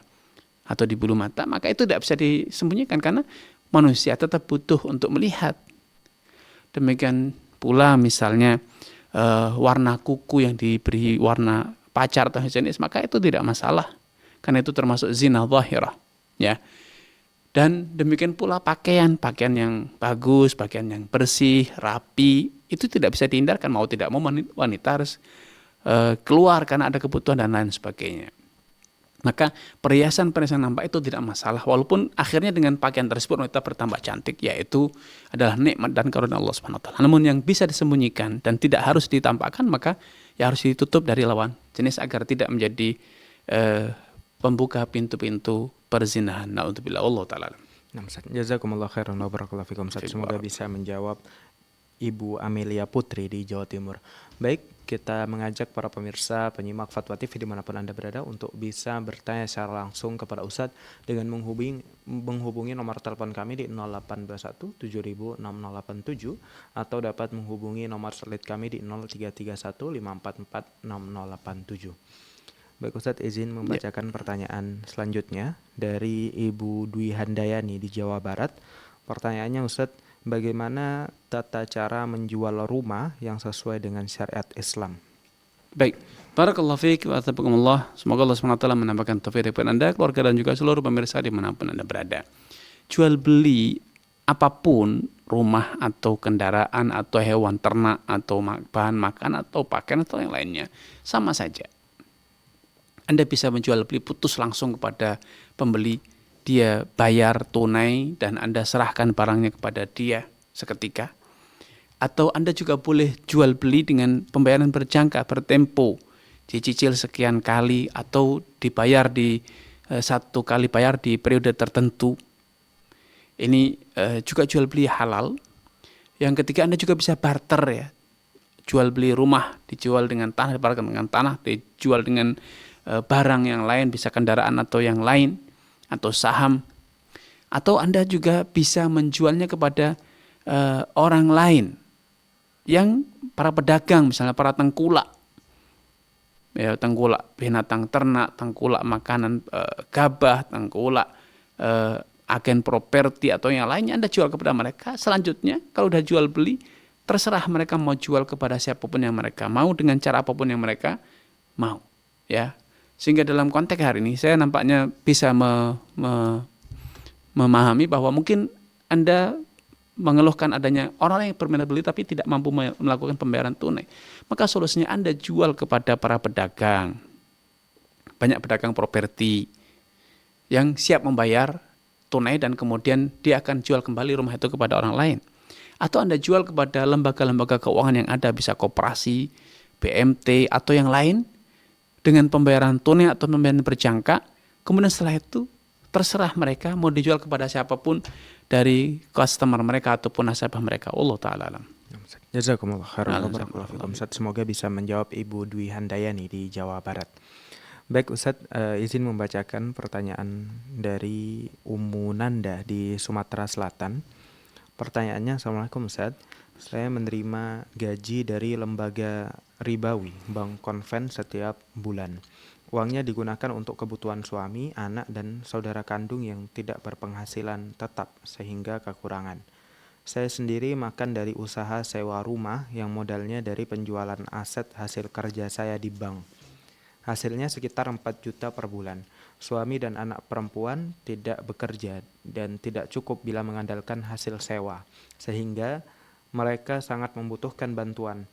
atau di bulu mata, maka itu tidak bisa disembunyikan karena manusia tetap butuh untuk melihat. Demikian pula misalnya warna kuku yang diberi warna pacar atau jenis, maka itu tidak masalah karena itu termasuk zina zahirah ya. Dan demikian pula pakaian yang bagus, pakaian yang bersih, rapi, itu tidak bisa dihindarkan, mau tidak mau wanita harus keluar karena ada kebutuhan dan lain sebagainya. Maka perhiasan nampak itu tidak masalah, walaupun akhirnya dengan pakaian tersebut wanita bertambah cantik, yaitu adalah nikmat dan karunia Allah SWT. Namun yang bisa disembunyikan dan tidak harus ditampakkan, maka ya harus ditutup dari lawan jenis agar tidak menjadi pembuka pintu-pintu perzinahan. Na'udzubillah, Allah ta'ala.
Nah, jazakumullah khairan wa barakallahu fikum. Semoga bisa menjawab Ibu Amelia Putri di Jawa Timur. Baik, kita mengajak para pemirsa penyimak Fatwa TV dimanapun Anda berada untuk bisa bertanya secara langsung kepada Ustadz dengan menghubungi nomor telepon kami di 0821 706087 atau dapat menghubungi nomor satelit kami di 0331 544 6087. Baik Ustadz, izin membacakan pertanyaan selanjutnya dari Ibu Dwi Handayani di Jawa Barat. Pertanyaannya, Ustadz, bagaimana tata cara menjual rumah yang sesuai dengan syariat Islam?
Baik, barakallahu fiik wa tabakumullah. Semoga Allah SWT menambahkan taufik kepada Anda, keluarga, dan juga seluruh pemirsa dimanapun Anda berada. Jual beli apapun, rumah atau kendaraan atau hewan ternak atau bahan makan atau pakaian atau yang lainnya, sama saja. Anda bisa menjual beli putus langsung kepada pembeli, dia bayar tunai dan Anda serahkan barangnya kepada dia seketika. Atau Anda juga boleh jual beli dengan pembayaran berjangka, bertempo, dicicil sekian kali atau dibayar di satu kali bayar di periode tertentu. Ini juga jual beli halal. Yang ketiga, Anda juga bisa barter ya. Jual beli rumah, dijual dengan tanah, dibarter dengan tanah, dijual dengan barang yang lain, bisa kendaraan atau yang lain, atau saham. Atau Anda juga bisa menjualnya kepada orang lain, yang para pedagang, misalnya para tengkulak, ya, tengkulak binatang ternak, tengkulak makanan gabah, tengkulak agen properti atau yang lainnya, Anda jual kepada mereka. Selanjutnya, kalau udah jual beli, terserah mereka mau jual kepada siapapun yang mereka mau, dengan cara apapun yang mereka mau, ya. Sehingga dalam konteks hari ini saya nampaknya bisa memahami bahwa mungkin Anda mengeluhkan adanya orang yang berminat beli tapi tidak mampu melakukan pembayaran tunai. Maka solusinya Anda jual kepada para pedagang. Banyak pedagang properti yang siap membayar tunai dan kemudian dia akan jual kembali rumah itu kepada orang lain. Atau Anda jual kepada lembaga-lembaga keuangan yang ada, bisa koperasi, BMT atau yang lain, dengan pembayaran tunai atau pembayaran berjangka. Kemudian setelah itu terserah mereka mau dijual kepada siapapun dari customer mereka ataupun nasabah mereka. Allah ta'ala alam.
Jazakumullah khairan wa
Alam.
barakallahu fikum Ustaz. Semoga bisa menjawab Ibu Dwi Handayani di Jawa Barat. Baik Ustaz, izin membacakan pertanyaan dari Ummu Nanda di Sumatera Selatan. Pertanyaannya, Assalamualaikum Ustaz. Saya menerima gaji dari lembaga ribawi, bank konven setiap bulan. Uangnya digunakan untuk kebutuhan suami, anak, dan saudara kandung yang tidak berpenghasilan tetap sehingga kekurangan. Saya sendiri makan dari usaha sewa rumah yang modalnya dari penjualan aset hasil kerja saya di bank. Hasilnya sekitar 4 juta per bulan. Suami dan anak perempuan tidak bekerja dan tidak cukup bila mengandalkan hasil sewa, sehingga mereka sangat membutuhkan bantuan.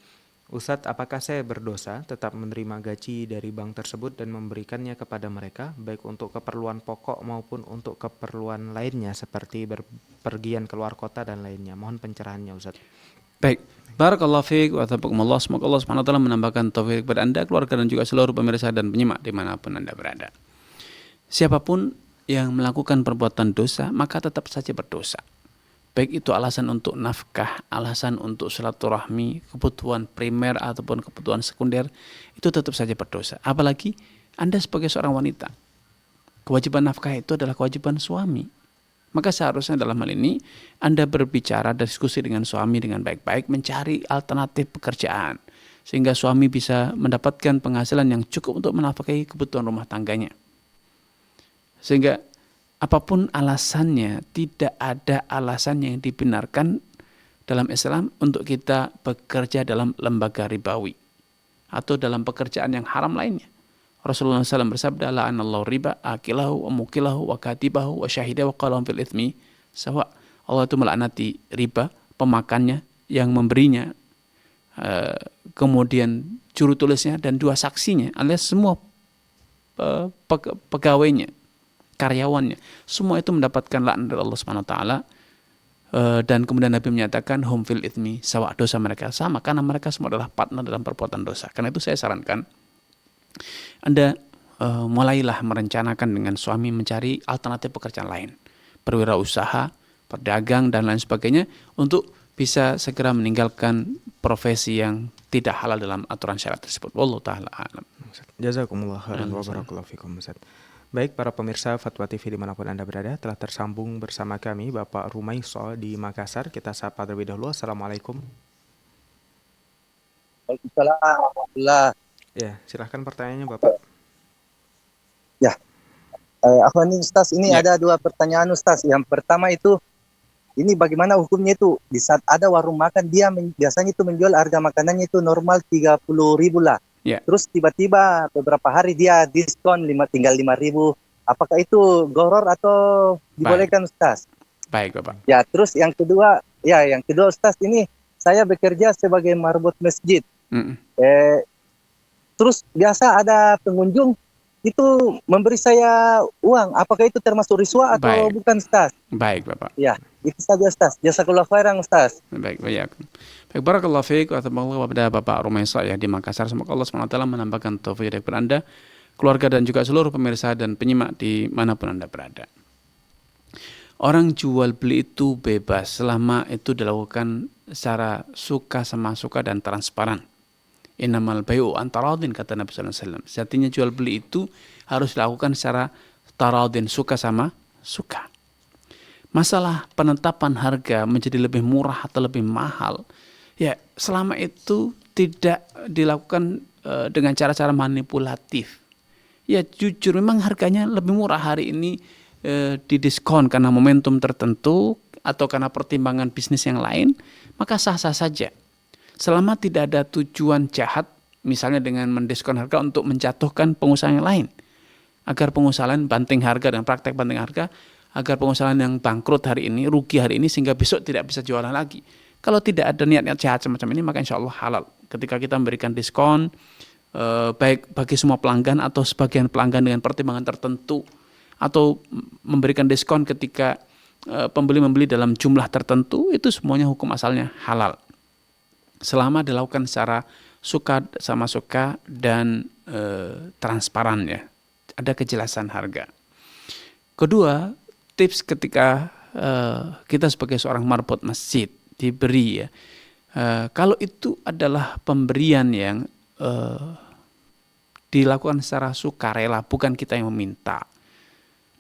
Ustadz, apakah saya berdosa tetap menerima gaji dari bank tersebut dan memberikannya kepada mereka, baik untuk keperluan pokok maupun untuk keperluan lainnya seperti berpergian keluar kota dan lainnya? Mohon pencerahannya Ustadz.
Baik, barakallahu fiik wa taqabbalallah. Semoga Allah Subhanahu wa taala menambahkan taufik kepada Anda, keluarga dan juga seluruh pemirsa dan penyimak dimanapun Anda berada. Siapapun yang melakukan perbuatan dosa, maka tetap saja berdosa. Baik itu alasan untuk nafkah, alasan untuk silaturahmi, kebutuhan primer ataupun kebutuhan sekunder, itu tetap saja berdosa. Apalagi Anda sebagai seorang wanita, kewajiban nafkah itu adalah kewajiban suami. Maka seharusnya dalam hal ini Anda berbicara, diskusi dengan suami dengan baik-baik, mencari alternatif pekerjaan, sehingga suami bisa mendapatkan penghasilan yang cukup untuk menafkahi kebutuhan rumah tangganya. Sehingga apapun alasannya, tidak ada alasan yang dibenarkan dalam Islam untuk kita bekerja dalam lembaga ribawi atau dalam pekerjaan yang haram lainnya. Rasulullah SAW bersabda, la'anallahu riba akilahu wa mukilahu wa katibahu wa syahidah wa qalahum fil ithmi sawa. Allah itu melaknati riba, pemakannya, yang memberinya, kemudian juru tulisnya dan 2 saksinya, alias semua pegawainya, karyawannya, semua itu mendapatkan laknat dari Allah Subhanahu wa taala. Dan kemudian Nabi menyatakan hum fil itsmi sawa, dosa mereka sama karena mereka semua adalah partner dalam perbuatan dosa. Karena itu saya sarankan Anda mulailah merencanakan dengan suami mencari alternatif pekerjaan lain, berwirausaha, berdagang dan lain sebagainya, untuk bisa segera meninggalkan profesi yang tidak halal dalam aturan syariat tersebut. Wallahu taala alam.
Jazakumullah khairan wa barakallahu fikum Ustaz. Baik, para pemirsa Fatwa TV dimanapun Anda berada, telah tersambung bersama kami Bapak Rumaiso di Makassar. Kita sapa terlebih dahulu. Assalamualaikum.
Waalaikumsalam warahmatullahi.
Ya, silahkan pertanyaannya Bapak.
Ya, Akhwani Ustaz, ini ada 2 pertanyaan Ustaz. Yang pertama itu, ini bagaimana hukumnya itu di saat ada warung makan, dia biasanya itu menjual harga makanannya itu normal 30.000 lah.
Ya.
Terus tiba-tiba beberapa hari dia diskon tinggal 5.000. Apakah itu goror atau dibolehkan Ustaz?
Baik Bapak.
Ya, terus yang kedua Ustaz, ini saya bekerja sebagai marbot masjid. Terus biasa ada pengunjung itu memberi saya uang. Apakah itu termasuk riswa atau bukan Ustaz?
Baik Bapak.
Ya, itu saja Ustaz. Jazakallahu khairan Ustaz.
Baik, baik, barakallahu fiik wa tabaraka kepada Bapak Rumaiso ya di Makassar. Semoga Allah SWT menambahkan taufik kepada Anda, keluarga dan juga seluruh pemirsa dan penyimak di manapun Anda berada. Orang jual beli itu bebas selama itu dilakukan secara suka sama suka dan transparan. Innamal bai'u an taradin, kata Nabi sallallahu alaihi wasallam. Artinya jual beli itu harus dilakukan secara taradin, suka sama suka. Masalah penetapan harga menjadi lebih murah atau lebih mahal, ya selama itu tidak dilakukan dengan cara-cara manipulatif. Ya jujur memang harganya lebih murah hari ini, didiskon karena momentum tertentu atau karena pertimbangan bisnis yang lain, maka sah-sah saja. Selama tidak ada tujuan jahat, misalnya dengan mendiskon harga untuk menjatuhkan pengusaha yang lain, agar pengusaha lain banting harga dan praktek banting harga, agar pengusaha yang bangkrut hari ini, rugi hari ini, sehingga besok tidak bisa jualan lagi. Kalau tidak ada niat-niat jahat semacam ini, maka insya Allah halal. Ketika kita memberikan diskon, baik bagi semua pelanggan atau sebagian pelanggan dengan pertimbangan tertentu, atau memberikan diskon ketika pembeli membeli dalam jumlah tertentu, itu semuanya hukum asalnya halal. Selama dilakukan secara suka sama suka dan transparan ya, ada kejelasan harga. Kedua, tips ketika kita sebagai seorang marbot masjid diberi ya, kalau itu adalah pemberian yang dilakukan secara sukarela, bukan kita yang meminta.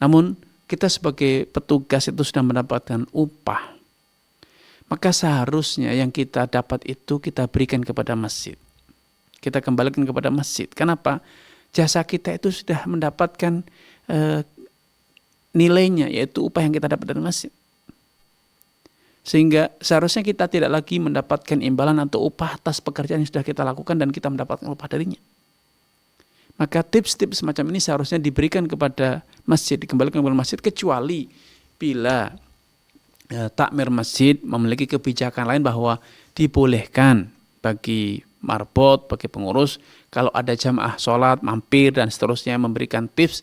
Namun kita sebagai petugas itu sudah mendapatkan upah, maka seharusnya yang kita dapat itu kita berikan kepada masjid. Kita kembalikan kepada masjid. Kenapa? Jasa kita itu sudah mendapatkan nilainya, yaitu upah yang kita dapat dari masjid. Sehingga seharusnya kita tidak lagi mendapatkan imbalan atau upah atas pekerjaan yang sudah kita lakukan dan kita mendapatkan upah darinya. Maka tips-tips semacam ini seharusnya diberikan kepada masjid, dikembalikan kepada masjid, kecuali bila takmir masjid memiliki kebijakan lain bahwa dibolehkan bagi marbot, bagi pengurus, kalau ada jamaah sholat, mampir dan seterusnya memberikan tips,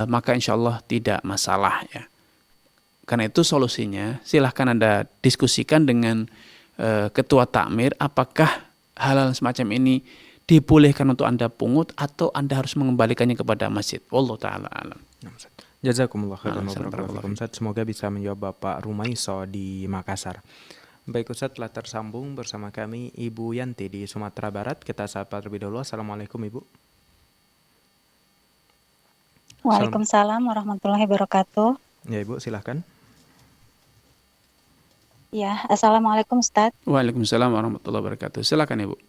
maka insya Allah tidak masalah ya. Karena itu solusinya silahkan Anda diskusikan dengan ketua takmir, apakah hal-hal semacam ini dibolehkan untuk Anda pungut atau Anda harus mengembalikannya kepada masjid. Wallahu ta'ala alam.
Jazakumullah khairan wa barakallahu fikum, Ustaz. Semoga bisa menjawab Bapak Rumaiso di Makassar. Baik Ustaz, telah tersambung bersama kami Ibu Yanti di Sumatera Barat. Kita sapa terlebih dahulu. Assalamualaikum Ibu.
Waalaikumsalam warahmatullahi wabarakatuh.
Ya Ibu, silahkan.
Ya, Assalamualaikum Ustaz.
Waalaikumsalam warahmatullahi wabarakatuh. Silakan Ibu.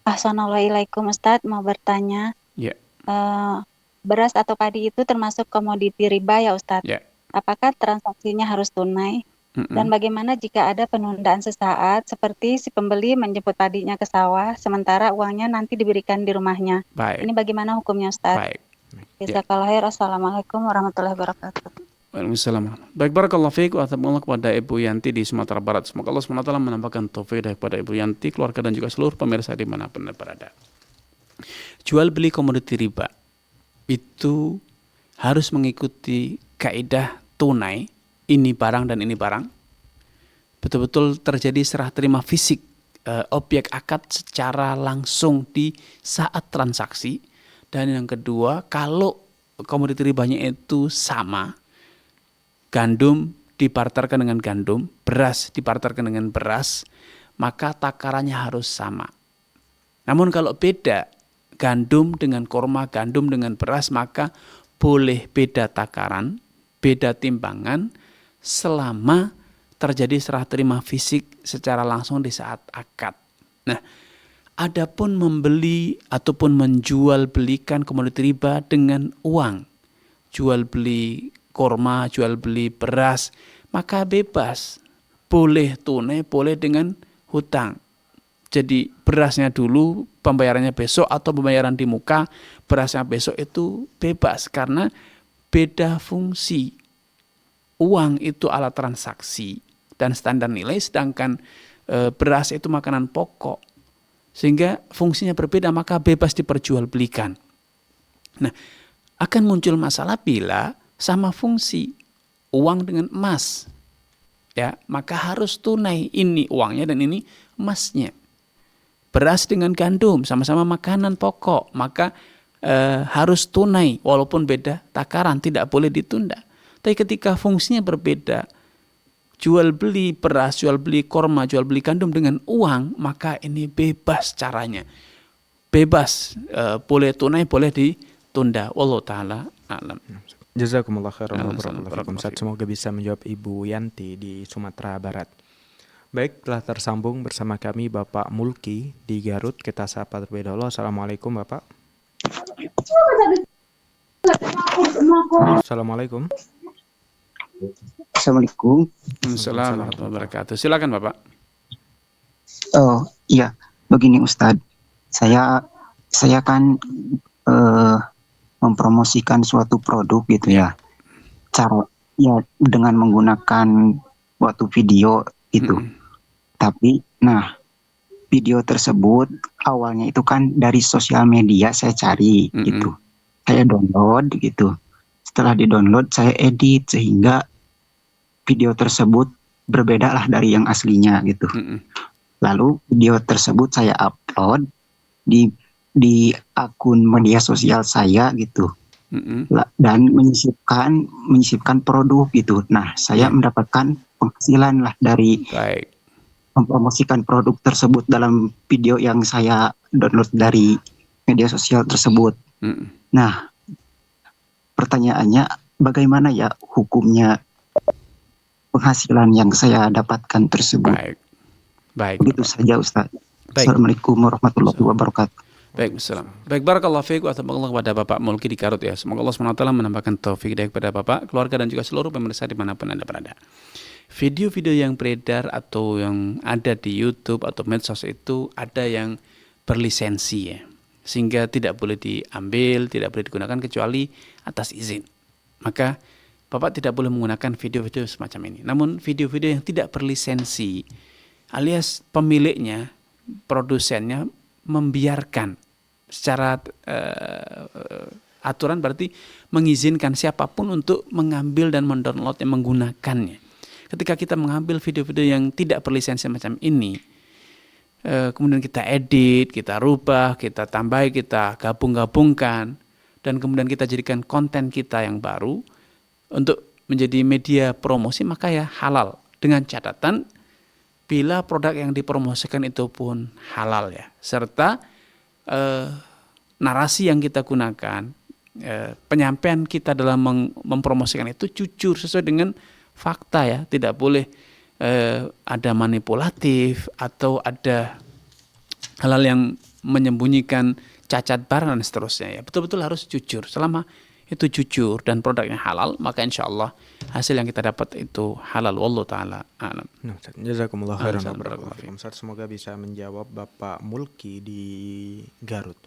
Assalamualaikum Ustaz, mau bertanya.
Ya.
Beras atau padi itu termasuk komoditi riba ya Ustaz?
Ya.
Apakah transaksinya harus tunai? Dan bagaimana jika ada penundaan sesaat, seperti si pembeli menjemput padinya ke sawah, sementara uangnya nanti diberikan di rumahnya?
Baik.
Ini bagaimana hukumnya Ustaz?
Baik.
Jazakallahu khair. Assalamualaikum warahmatullahi wabarakatuh.
Waalaikumsalam. Baik, barakallahu fiik wa atabullah kepada Ibu Yanti di Sumatera Barat. Semoga Allah SWT menambahkan taufik daripada Ibu Yanti, keluarga dan juga seluruh pemirsa dimanapun Anda berada. Jual beli komoditi riba itu harus mengikuti kaidah tunai, ini barang dan ini barang. Betul-betul terjadi serah terima fisik, objek akad secara langsung di saat transaksi. Dan yang kedua, kalau komoditi ribanya itu sama, gandum dibarterkan dengan gandum, beras dibarterkan dengan beras, maka takarannya harus sama. Namun kalau beda, gandum dengan korma, gandum dengan beras, maka boleh beda takaran, beda timbangan, selama terjadi serah terima fisik secara langsung di saat akad. Nah, adapun membeli ataupun menjual belikan komoditi riba dengan uang, jual beli korma, jual beli beras, maka bebas. Boleh tunai, boleh dengan hutang. Jadi berasnya dulu, pembayarannya besok, atau pembayaran di muka, berasnya besok, itu bebas karena beda fungsi. Uang itu alat transaksi dan standar nilai, sedangkan beras itu makanan pokok. Sehingga fungsinya berbeda, maka bebas diperjualbelikan. Nah, akan muncul masalah bila sama fungsi, uang dengan emas. Ya, maka harus tunai, ini uangnya dan ini emasnya. Beras dengan gandum, sama-sama makanan pokok, maka harus tunai walaupun beda takaran, tidak boleh ditunda. Tapi ketika fungsinya berbeda, jual beli beras, jual beli korma, jual beli gandum dengan uang, maka ini bebas caranya. Bebas, boleh tunai, boleh ditunda. Wallahu ta'ala a'lam.
Jazakumullah khairan wa barakallahu fikum. Semoga bisa menjawab Ibu Yanti di Sumatera Barat. Baik, telah tersambung bersama kami Bapak Mulki di Garut. Kita sapa terlebih dahulu. Assalamualaikum Bapak. Assalamualaikum.
Assalamualaikum
Assalamualaikum.
warahmatullahi wabarakatuh. Silakan Bapak.
Oh iya, begini Ustadz, saya kan mempromosikan suatu produk gitu ya. Cara ya dengan menggunakan suatu video itu. Tapi nah, video tersebut awalnya itu kan dari sosial media saya cari gitu. Saya download gitu. Setelah di-download saya edit sehingga video tersebut berbeda lah dari yang aslinya gitu. Lalu video tersebut saya upload di akun media sosial saya gitu. dan menyisipkan produk gitu. Nah, saya mendapatkan penghasilan lah dari mempromosikan produk tersebut dalam video yang saya download dari media sosial tersebut. Nah, pertanyaannya bagaimana ya hukumnya penghasilan yang saya dapatkan tersebut?
Baik.
Begitu saja Ustaz. Assalamualaikum warahmatullahi wabarakatuh.
Baik, Assalam. Baik, barakallahu fiik wa tabaarakallahu kepada Bapak Mulki di Garut ya. Semoga Allah SWT menambahkan taufik hidayah kepada Bapak, keluarga dan juga seluruh pemirsa dimanapun Anda berada. Video-video yang beredar atau yang ada di YouTube atau medsos itu ada yang berlisensi ya. Sehingga tidak boleh diambil, tidak boleh digunakan kecuali atas izin. Maka Bapak tidak boleh menggunakan video-video semacam ini. Namun video-video yang tidak berlisensi alias pemiliknya, produsennya membiarkan secara aturan berarti mengizinkan siapapun untuk mengambil dan mendownload yang menggunakannya. Ketika kita mengambil video-video yang tidak berlisensi macam ini, kemudian kita edit, kita rubah, kita tambah, kita gabung-gabungkan, dan kemudian kita jadikan konten kita yang baru untuk menjadi media promosi, maka ya halal. Dengan catatan bila produk yang dipromosikan itu pun halal ya, serta narasi yang kita gunakan, penyampaian kita dalam mempromosikan itu jujur sesuai dengan fakta ya, tidak boleh ada manipulatif atau ada hal-hal yang menyembunyikan cacat barang dan seterusnya ya. Betul-betul harus jujur. Selama itu jujur dan produknya halal, maka insya Allah hasil yang kita dapat itu halal. Wallahu ta'ala a'lam.
Jazakumullah khairan. Semoga bisa menjawab Bapak Mulki di Garut.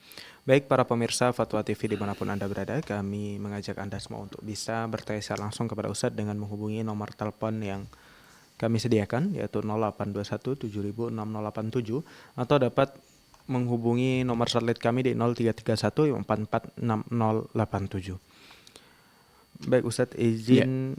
Baik para pemirsa Fatwa TV dimanapun Anda berada, kami mengajak Anda semua untuk bisa bertanya secara langsung kepada Ustadz dengan menghubungi nomor telepon yang kami sediakan, yaitu 0821 706087, atau dapat menghubungi nomor satelit kami di 0331 446087. Baik Ustadz, izin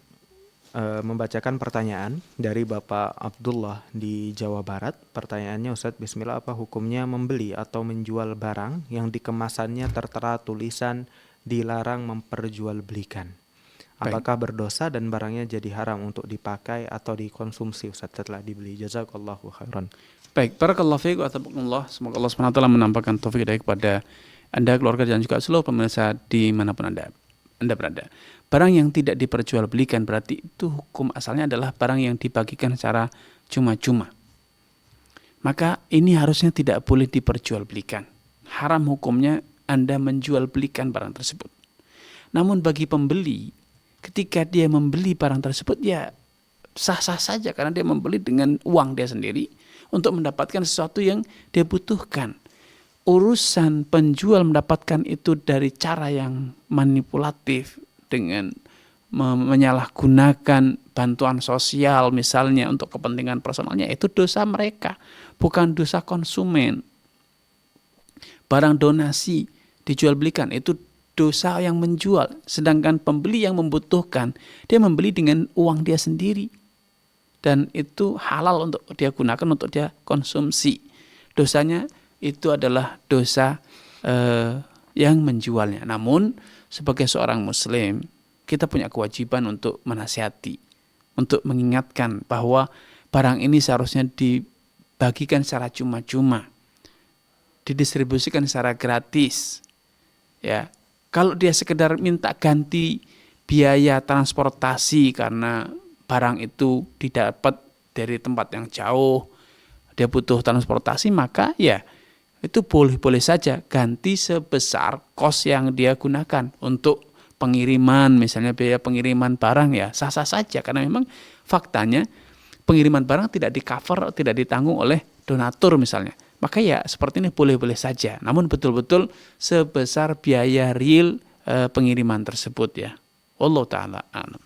membacakan pertanyaan dari Bapak Abdullah di Jawa Barat. Pertanyaannya Ustadz, bismillah, apa hukumnya membeli atau menjual barang yang di kemasannya tertera tulisan dilarang memperjualbelikan? Apakah berdosa dan barangnya jadi haram untuk dipakai atau dikonsumsi Ustadz setelah dibeli? Jazakallahu khairan.
Baik, barakallahu fiik wa tabaarakallah. Semoga Allah SWT menampakkan taufik hidayah kepada Anda, keluarga dan juga seluruh pemirsa dimanapun Anda berada. Barang yang tidak diperjualbelikan berarti itu hukum asalnya adalah barang yang dibagikan secara cuma-cuma. Maka ini harusnya tidak boleh diperjualbelikan. Haram hukumnya Anda menjualbelikan barang tersebut. Namun bagi pembeli, ketika dia membeli barang tersebut ya sah-sah saja karena dia membeli dengan uang dia sendiri untuk mendapatkan sesuatu yang dia butuhkan. Urusan penjual mendapatkan itu dari cara yang manipulatif dengan menyalahgunakan bantuan sosial misalnya untuk kepentingan personalnya, itu dosa mereka, bukan dosa konsumen. Barang donasi dijual belikan itu dosa yang menjual, sedangkan pembeli yang membutuhkan dia membeli dengan uang dia sendiri dan itu halal untuk dia gunakan untuk dia konsumsi. Dosanya itu adalah dosa yang menjualnya. Namun sebagai seorang muslim kita punya kewajiban untuk menasihati, untuk mengingatkan bahwa barang ini seharusnya dibagikan secara cuma-cuma, didistribusikan secara gratis ya. Kalau dia sekedar minta ganti biaya transportasi karena barang itu didapat dari tempat yang jauh, dia butuh transportasi, maka ya itu boleh-boleh saja ganti sebesar kos yang dia gunakan untuk pengiriman, misalnya biaya pengiriman barang ya sah-sah saja karena memang faktanya pengiriman barang tidak di-cover, tidak ditanggung oleh donatur misalnya. Maka ya seperti ini boleh-boleh saja. Namun betul-betul sebesar biaya real pengiriman tersebut ya. Wallahu ta'ala a'lam.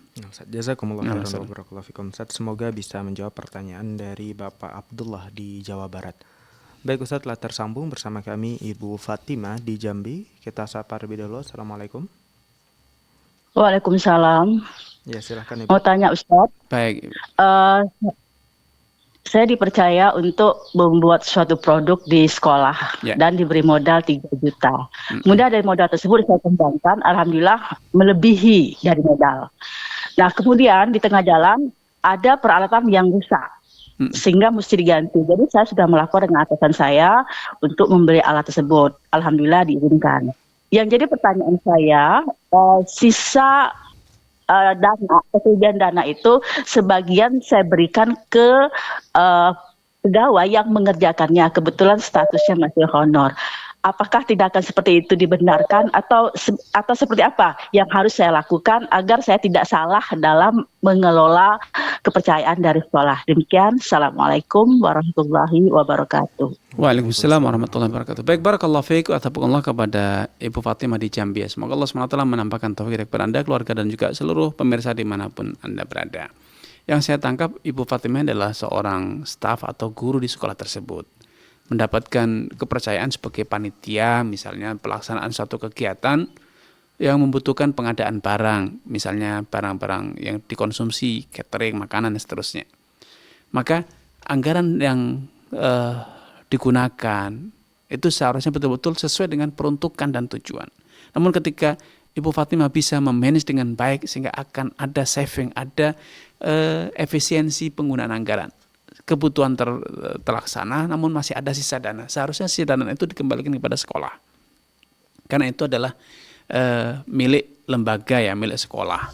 Jazakumullah khairan wa barakallahu fikum. Semoga bisa menjawab pertanyaan dari Bapak Abdullah di Jawa Barat. Baik Ustadz, telah tersambung bersama kami Ibu Fatimah di Jambi. Kita sapa terlebih dahulu. Assalamualaikum.
Waalaikumsalam.
Ya silahkan Ibu.
Mau tanya Ustadz.
Baik.
saya dipercaya untuk membuat suatu produk di sekolah dan diberi modal 3 juta. Kemudian dari modal tersebut saya kembangkan, alhamdulillah melebihi dari modal. Nah, kemudian di tengah jalan ada peralatan yang rusak sehingga mesti diganti. Jadi saya sudah melapor dengan atasan saya untuk membeli alat tersebut. Alhamdulillah diizinkan. Yang jadi pertanyaan saya, sisa kerugian dana itu sebagian saya berikan ke pegawai yang mengerjakannya. Kebetulan statusnya masih honor. Apakah tindakan seperti itu dibenarkan atau seperti apa yang harus saya lakukan agar saya tidak salah dalam mengelola kepercayaan dari sekolah? Demikian. Assalamualaikum warahmatullahi wabarakatuh.
Waalaikumsalam warahmatullahi wabarakatuh. Baik, barakallahu fiik wa taqabbalallah kepada Ibu Fatimah di Jambi. Semoga Allah SWT menampakkan taufik kepada Anda, keluarga dan juga seluruh pemirsa dimanapun Anda berada. Yang saya tangkap, Ibu Fatimah adalah seorang staf atau guru di sekolah tersebut. Mendapatkan kepercayaan sebagai panitia, misalnya pelaksanaan suatu kegiatan yang membutuhkan pengadaan barang, misalnya barang-barang yang dikonsumsi, catering, makanan, dan seterusnya. Maka anggaran yang digunakan itu seharusnya betul-betul sesuai dengan peruntukan dan tujuan. Namun ketika Ibu Fatimah bisa memanage dengan baik sehingga akan ada saving, ada efisiensi penggunaan anggaran. Kebutuhan terlaksana, namun masih ada sisa dana. Seharusnya sisa dana itu dikembalikan kepada sekolah. Karena itu adalah milik lembaga ya, milik sekolah.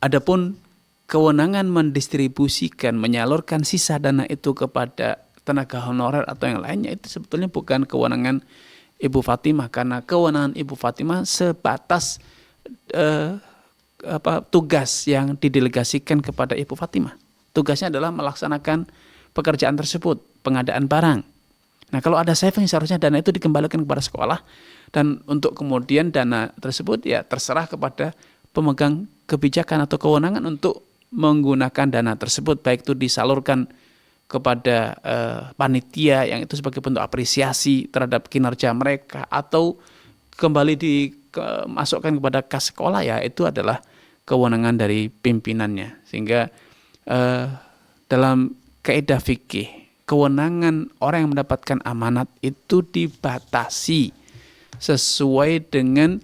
Adapun kewenangan mendistribusikan, menyalurkan sisa dana itu kepada tenaga honorer atau yang lainnya itu sebetulnya bukan kewenangan Ibu Fatimah, karena kewenangan Ibu Fatimah sebatas tugas yang didelegasikan kepada Ibu Fatimah. Tugasnya adalah melaksanakan pekerjaan tersebut, pengadaan barang. Nah, kalau ada saving seharusnya dana itu dikembalikan kepada sekolah, dan untuk kemudian dana tersebut ya terserah kepada pemegang kebijakan atau kewenangan untuk menggunakan dana tersebut, baik itu disalurkan kepada panitia yang itu sebagai bentuk apresiasi terhadap kinerja mereka, atau kembali dimasukkan kepada kas sekolah, ya itu adalah kewenangan dari pimpinannya. Sehingga dalam kaidah fikih, kewenangan orang yang mendapatkan amanat itu dibatasi sesuai dengan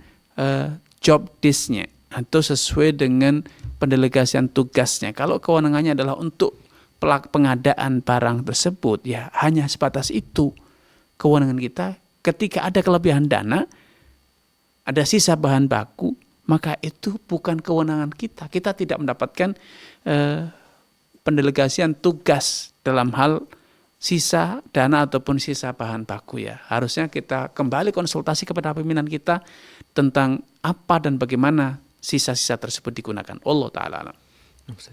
job desk-nya atau sesuai dengan pendelegasian tugasnya. Kalau kewenangannya adalah untuk pengadaan barang tersebut, ya hanya sebatas itu kewenangan kita. Ketika ada kelebihan dana, ada sisa bahan baku, maka itu bukan kewenangan kita. Kita tidak mendapatkan pendelegasian tugas dalam hal sisa dana ataupun sisa bahan baku, ya. Harusnya kita kembali konsultasi kepada pimpinan kita tentang apa dan bagaimana sisa-sisa tersebut digunakan. Allah Ta'ala alam.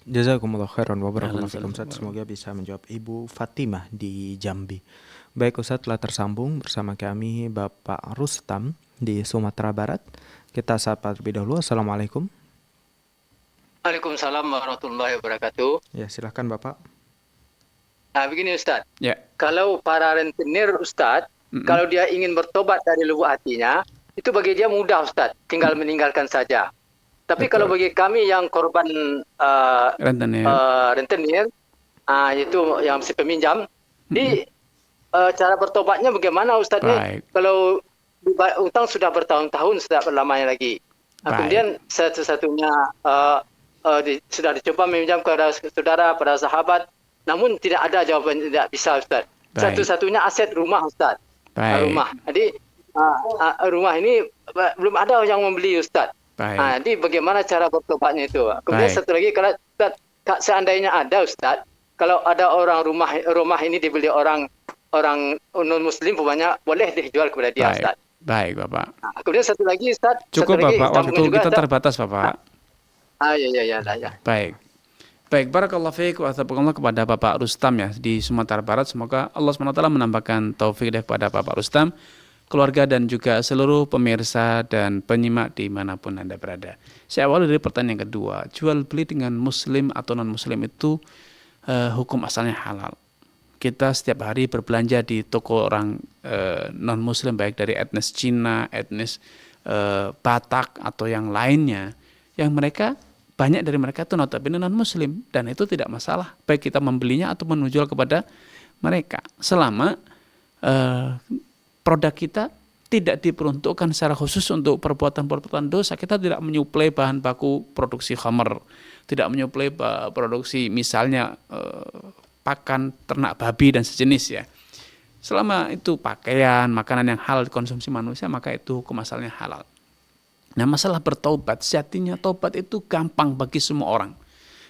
Jazakumullah khairan wa barakallahu fikum Ustaz. Semoga bisa menjawab Ibu Fatimah di Jambi. Baik Ustaz, telah tersambung bersama kami Bapak Rustam di Sumatera Barat. Kita sapa terlebih dahulu. Assalamualaikum.
Waalaikumsalam warahmatullahi wabarakatuh.
Ya, silahkan Bapak.
Nah, begini Ustaz.
Ya.
Kalau para rentenir Ustaz, kalau dia ingin bertobat dari lubuk hatinya, itu bagi dia mudah Ustaz, tinggal meninggalkan saja. Tapi kalau bagi kami yang korban rentenir, itu yang si peminjam, cara bertobatnya bagaimana Ustaz? Kalau utang sudah bertahun-tahun, sudah berlamanya lagi. Nah, kemudian satu-satunya sudah dicoba meminjam kepada saudara, pada sahabat, namun tidak ada jawaban, tidak bisa Ustaz. Satu-satunya aset rumah Ustaz. Rumah. Jadi rumah ini belum ada yang membeli Ustaz. Jadi bagaimana cara bertobatnya itu? Kemudian satu lagi, kalau Ustaz, seandainya ada Ustaz, kalau ada orang rumah ini dibeli orang non muslim, banyak boleh dijual kepada dia Ustaz.
Baik Bapak.
Kemudian satu lagi Ustaz.
Cukup Bapak, waktu kita terbatas Bapak.
Ya.
Baik, barakallahu fiik wa taqabbalallah kepada Bapak Rustam ya di Sumatera Barat. Semoga Allah SWT menambahkan taufik kepada Bapak Rustam, keluarga dan juga seluruh pemirsa dan penyimak dimanapun Anda berada. Saya awali dari pertanyaan kedua. Jual beli dengan muslim atau non muslim itu hukum asalnya halal. Kita setiap hari berbelanja di toko orang non muslim, baik dari etnis Cina, etnis Batak atau yang lainnya, yang mereka banyak dari mereka itu notabene non-muslim, dan itu tidak masalah baik kita membelinya atau menjual kepada mereka selama produk kita tidak diperuntukkan secara khusus untuk perbuatan-perbuatan dosa. Kita tidak menyuplai bahan baku produksi khamr, tidak menyuplai produksi misalnya pakan ternak babi dan sejenis ya. Selama itu pakaian, makanan yang halal dikonsumsi manusia, maka itu hukum asalnya halal. Nah, masalah bertaubat, sejatinya taubat itu gampang bagi semua orang.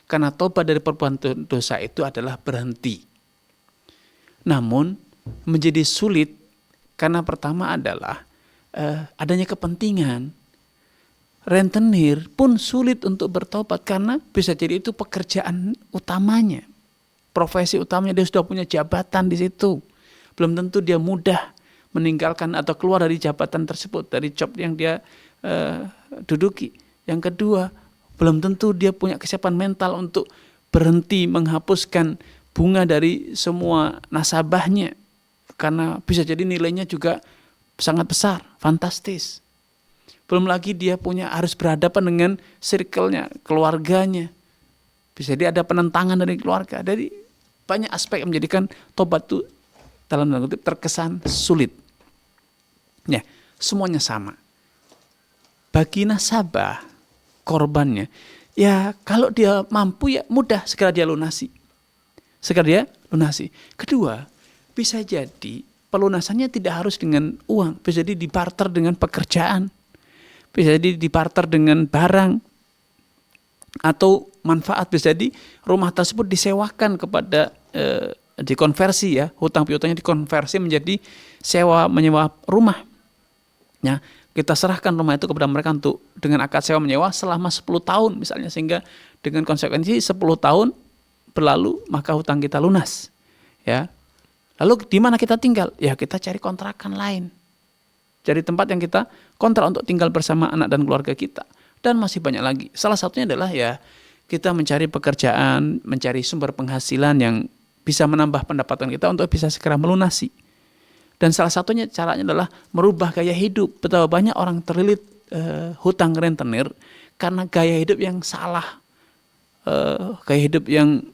Karena taubat dari perbuatan dosa itu adalah berhenti. Namun menjadi sulit karena pertama adalah adanya kepentingan. Rentenir pun sulit untuk bertaubat karena bisa jadi itu pekerjaan utamanya. Profesi utamanya, dia sudah punya jabatan di situ. Belum tentu dia mudah meninggalkan atau keluar dari jabatan tersebut, dari job yang dia duduki. Yang kedua, belum tentu dia punya kesiapan mental untuk berhenti menghapuskan bunga dari semua nasabahnya, karena bisa jadi nilainya juga sangat besar, fantastis. Belum lagi dia harus berhadapan dengan circle-nya, keluarganya. Bisa jadi ada penentangan dari keluarga. Dari banyak aspek yang menjadikan tobat itu dalam tanda kutip terkesan sulit. Ya, semuanya sama. Bagi nasabah, korbannya, ya kalau dia mampu ya mudah segera dia lunasi. Kedua, bisa jadi pelunasannya tidak harus dengan uang, bisa jadi dibarter dengan pekerjaan, bisa jadi dibarter dengan barang, atau manfaat, bisa jadi rumah tersebut disewakan kepada dikonversi ya, hutang piutangnya dikonversi menjadi menyewa rumah. Ya, kita serahkan rumah itu kepada mereka untuk dengan akad sewa menyewa selama 10 tahun misalnya, sehingga dengan konsekuensi 10 tahun berlalu maka hutang kita lunas. Ya. Lalu di mana kita tinggal? Ya kita cari kontrakan lain. Cari tempat yang kita kontrak untuk tinggal bersama anak dan keluarga kita. Dan masih banyak lagi. Salah satunya adalah ya kita mencari pekerjaan, mencari sumber penghasilan yang bisa menambah pendapatan kita untuk bisa segera melunasi. Dan salah satunya caranya adalah merubah gaya hidup. Betapa banyak orang terlilit hutang rentenir karena gaya hidup yang salah. Gaya hidup yang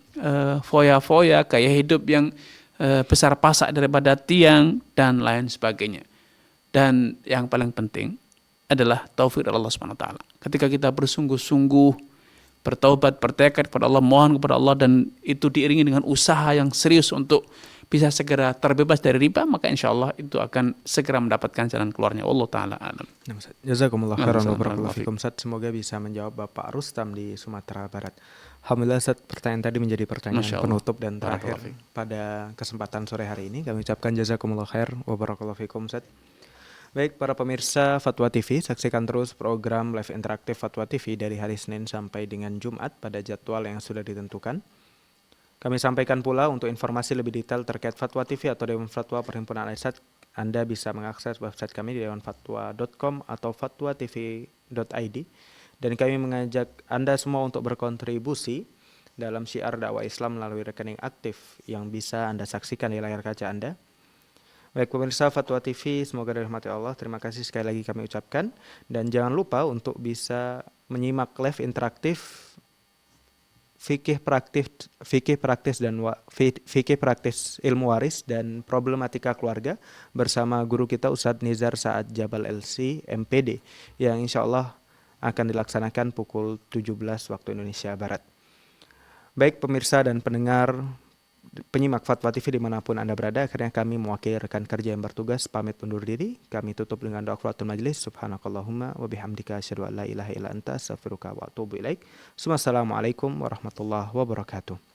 foya-foya, gaya hidup yang besar pasak daripada tiang, dan lain sebagainya. Dan yang paling penting adalah taufik dari Allah SWT. Ketika kita bersungguh-sungguh bertaubat, bertekad kepada Allah, mohon kepada Allah, dan itu diiringi dengan usaha yang serius untuk bisa segera terbebas dari riba, maka insya Allah itu akan segera mendapatkan jalan keluarnya. Allah Ta'ala alam.
Jazakumullah khairan wa barakallahu fikum. Semoga bisa menjawab Bapak Rustam di Sumatera Barat. Alhamdulillah, pertanyaan tadi menjadi pertanyaan penutup dan terakhir pada kesempatan sore hari ini. Kami ucapkan jazakumullah khair wa barakallahu fikum. Baik para pemirsa Fatwa TV, saksikan terus program live interaktif Fatwa TV dari hari Senin sampai dengan Jumat pada jadwal yang sudah ditentukan. Kami sampaikan pula untuk informasi lebih detail terkait Fatwa TV atau Dewan Fatwa Perhimpunan Al-Irsyad, Anda bisa mengakses website kami di dewanfatwa.com atau fatwatv.id. Dan kami mengajak Anda semua untuk berkontribusi dalam syiar dakwah Islam melalui rekening aktif yang bisa Anda saksikan di layar kaca Anda. Baik pemirsa Fatwa TV, semoga dirahmati Allah. Terima kasih sekali lagi kami ucapkan. Dan jangan lupa untuk bisa menyimak live interaktif fikih praktis ilmu waris dan problematika keluarga bersama guru kita Ustadz Nizar Saad Jabal LC MPD yang insya Allah akan dilaksanakan pukul 17 waktu Indonesia Barat. Baik pemirsa dan pendengar penyimak Fatwa TV dimanapun Anda berada, akhirnya kami mewakili rekan kerja yang bertugas pamit undur diri. Kami tutup dengan doa qiraatul majlis. Subhanakallahumma wa bihamdika asyhadu an la ilaha illa anta astaghfiruka wa atubu ilaik. Assalamualaikum warahmatullahi wabarakatuh.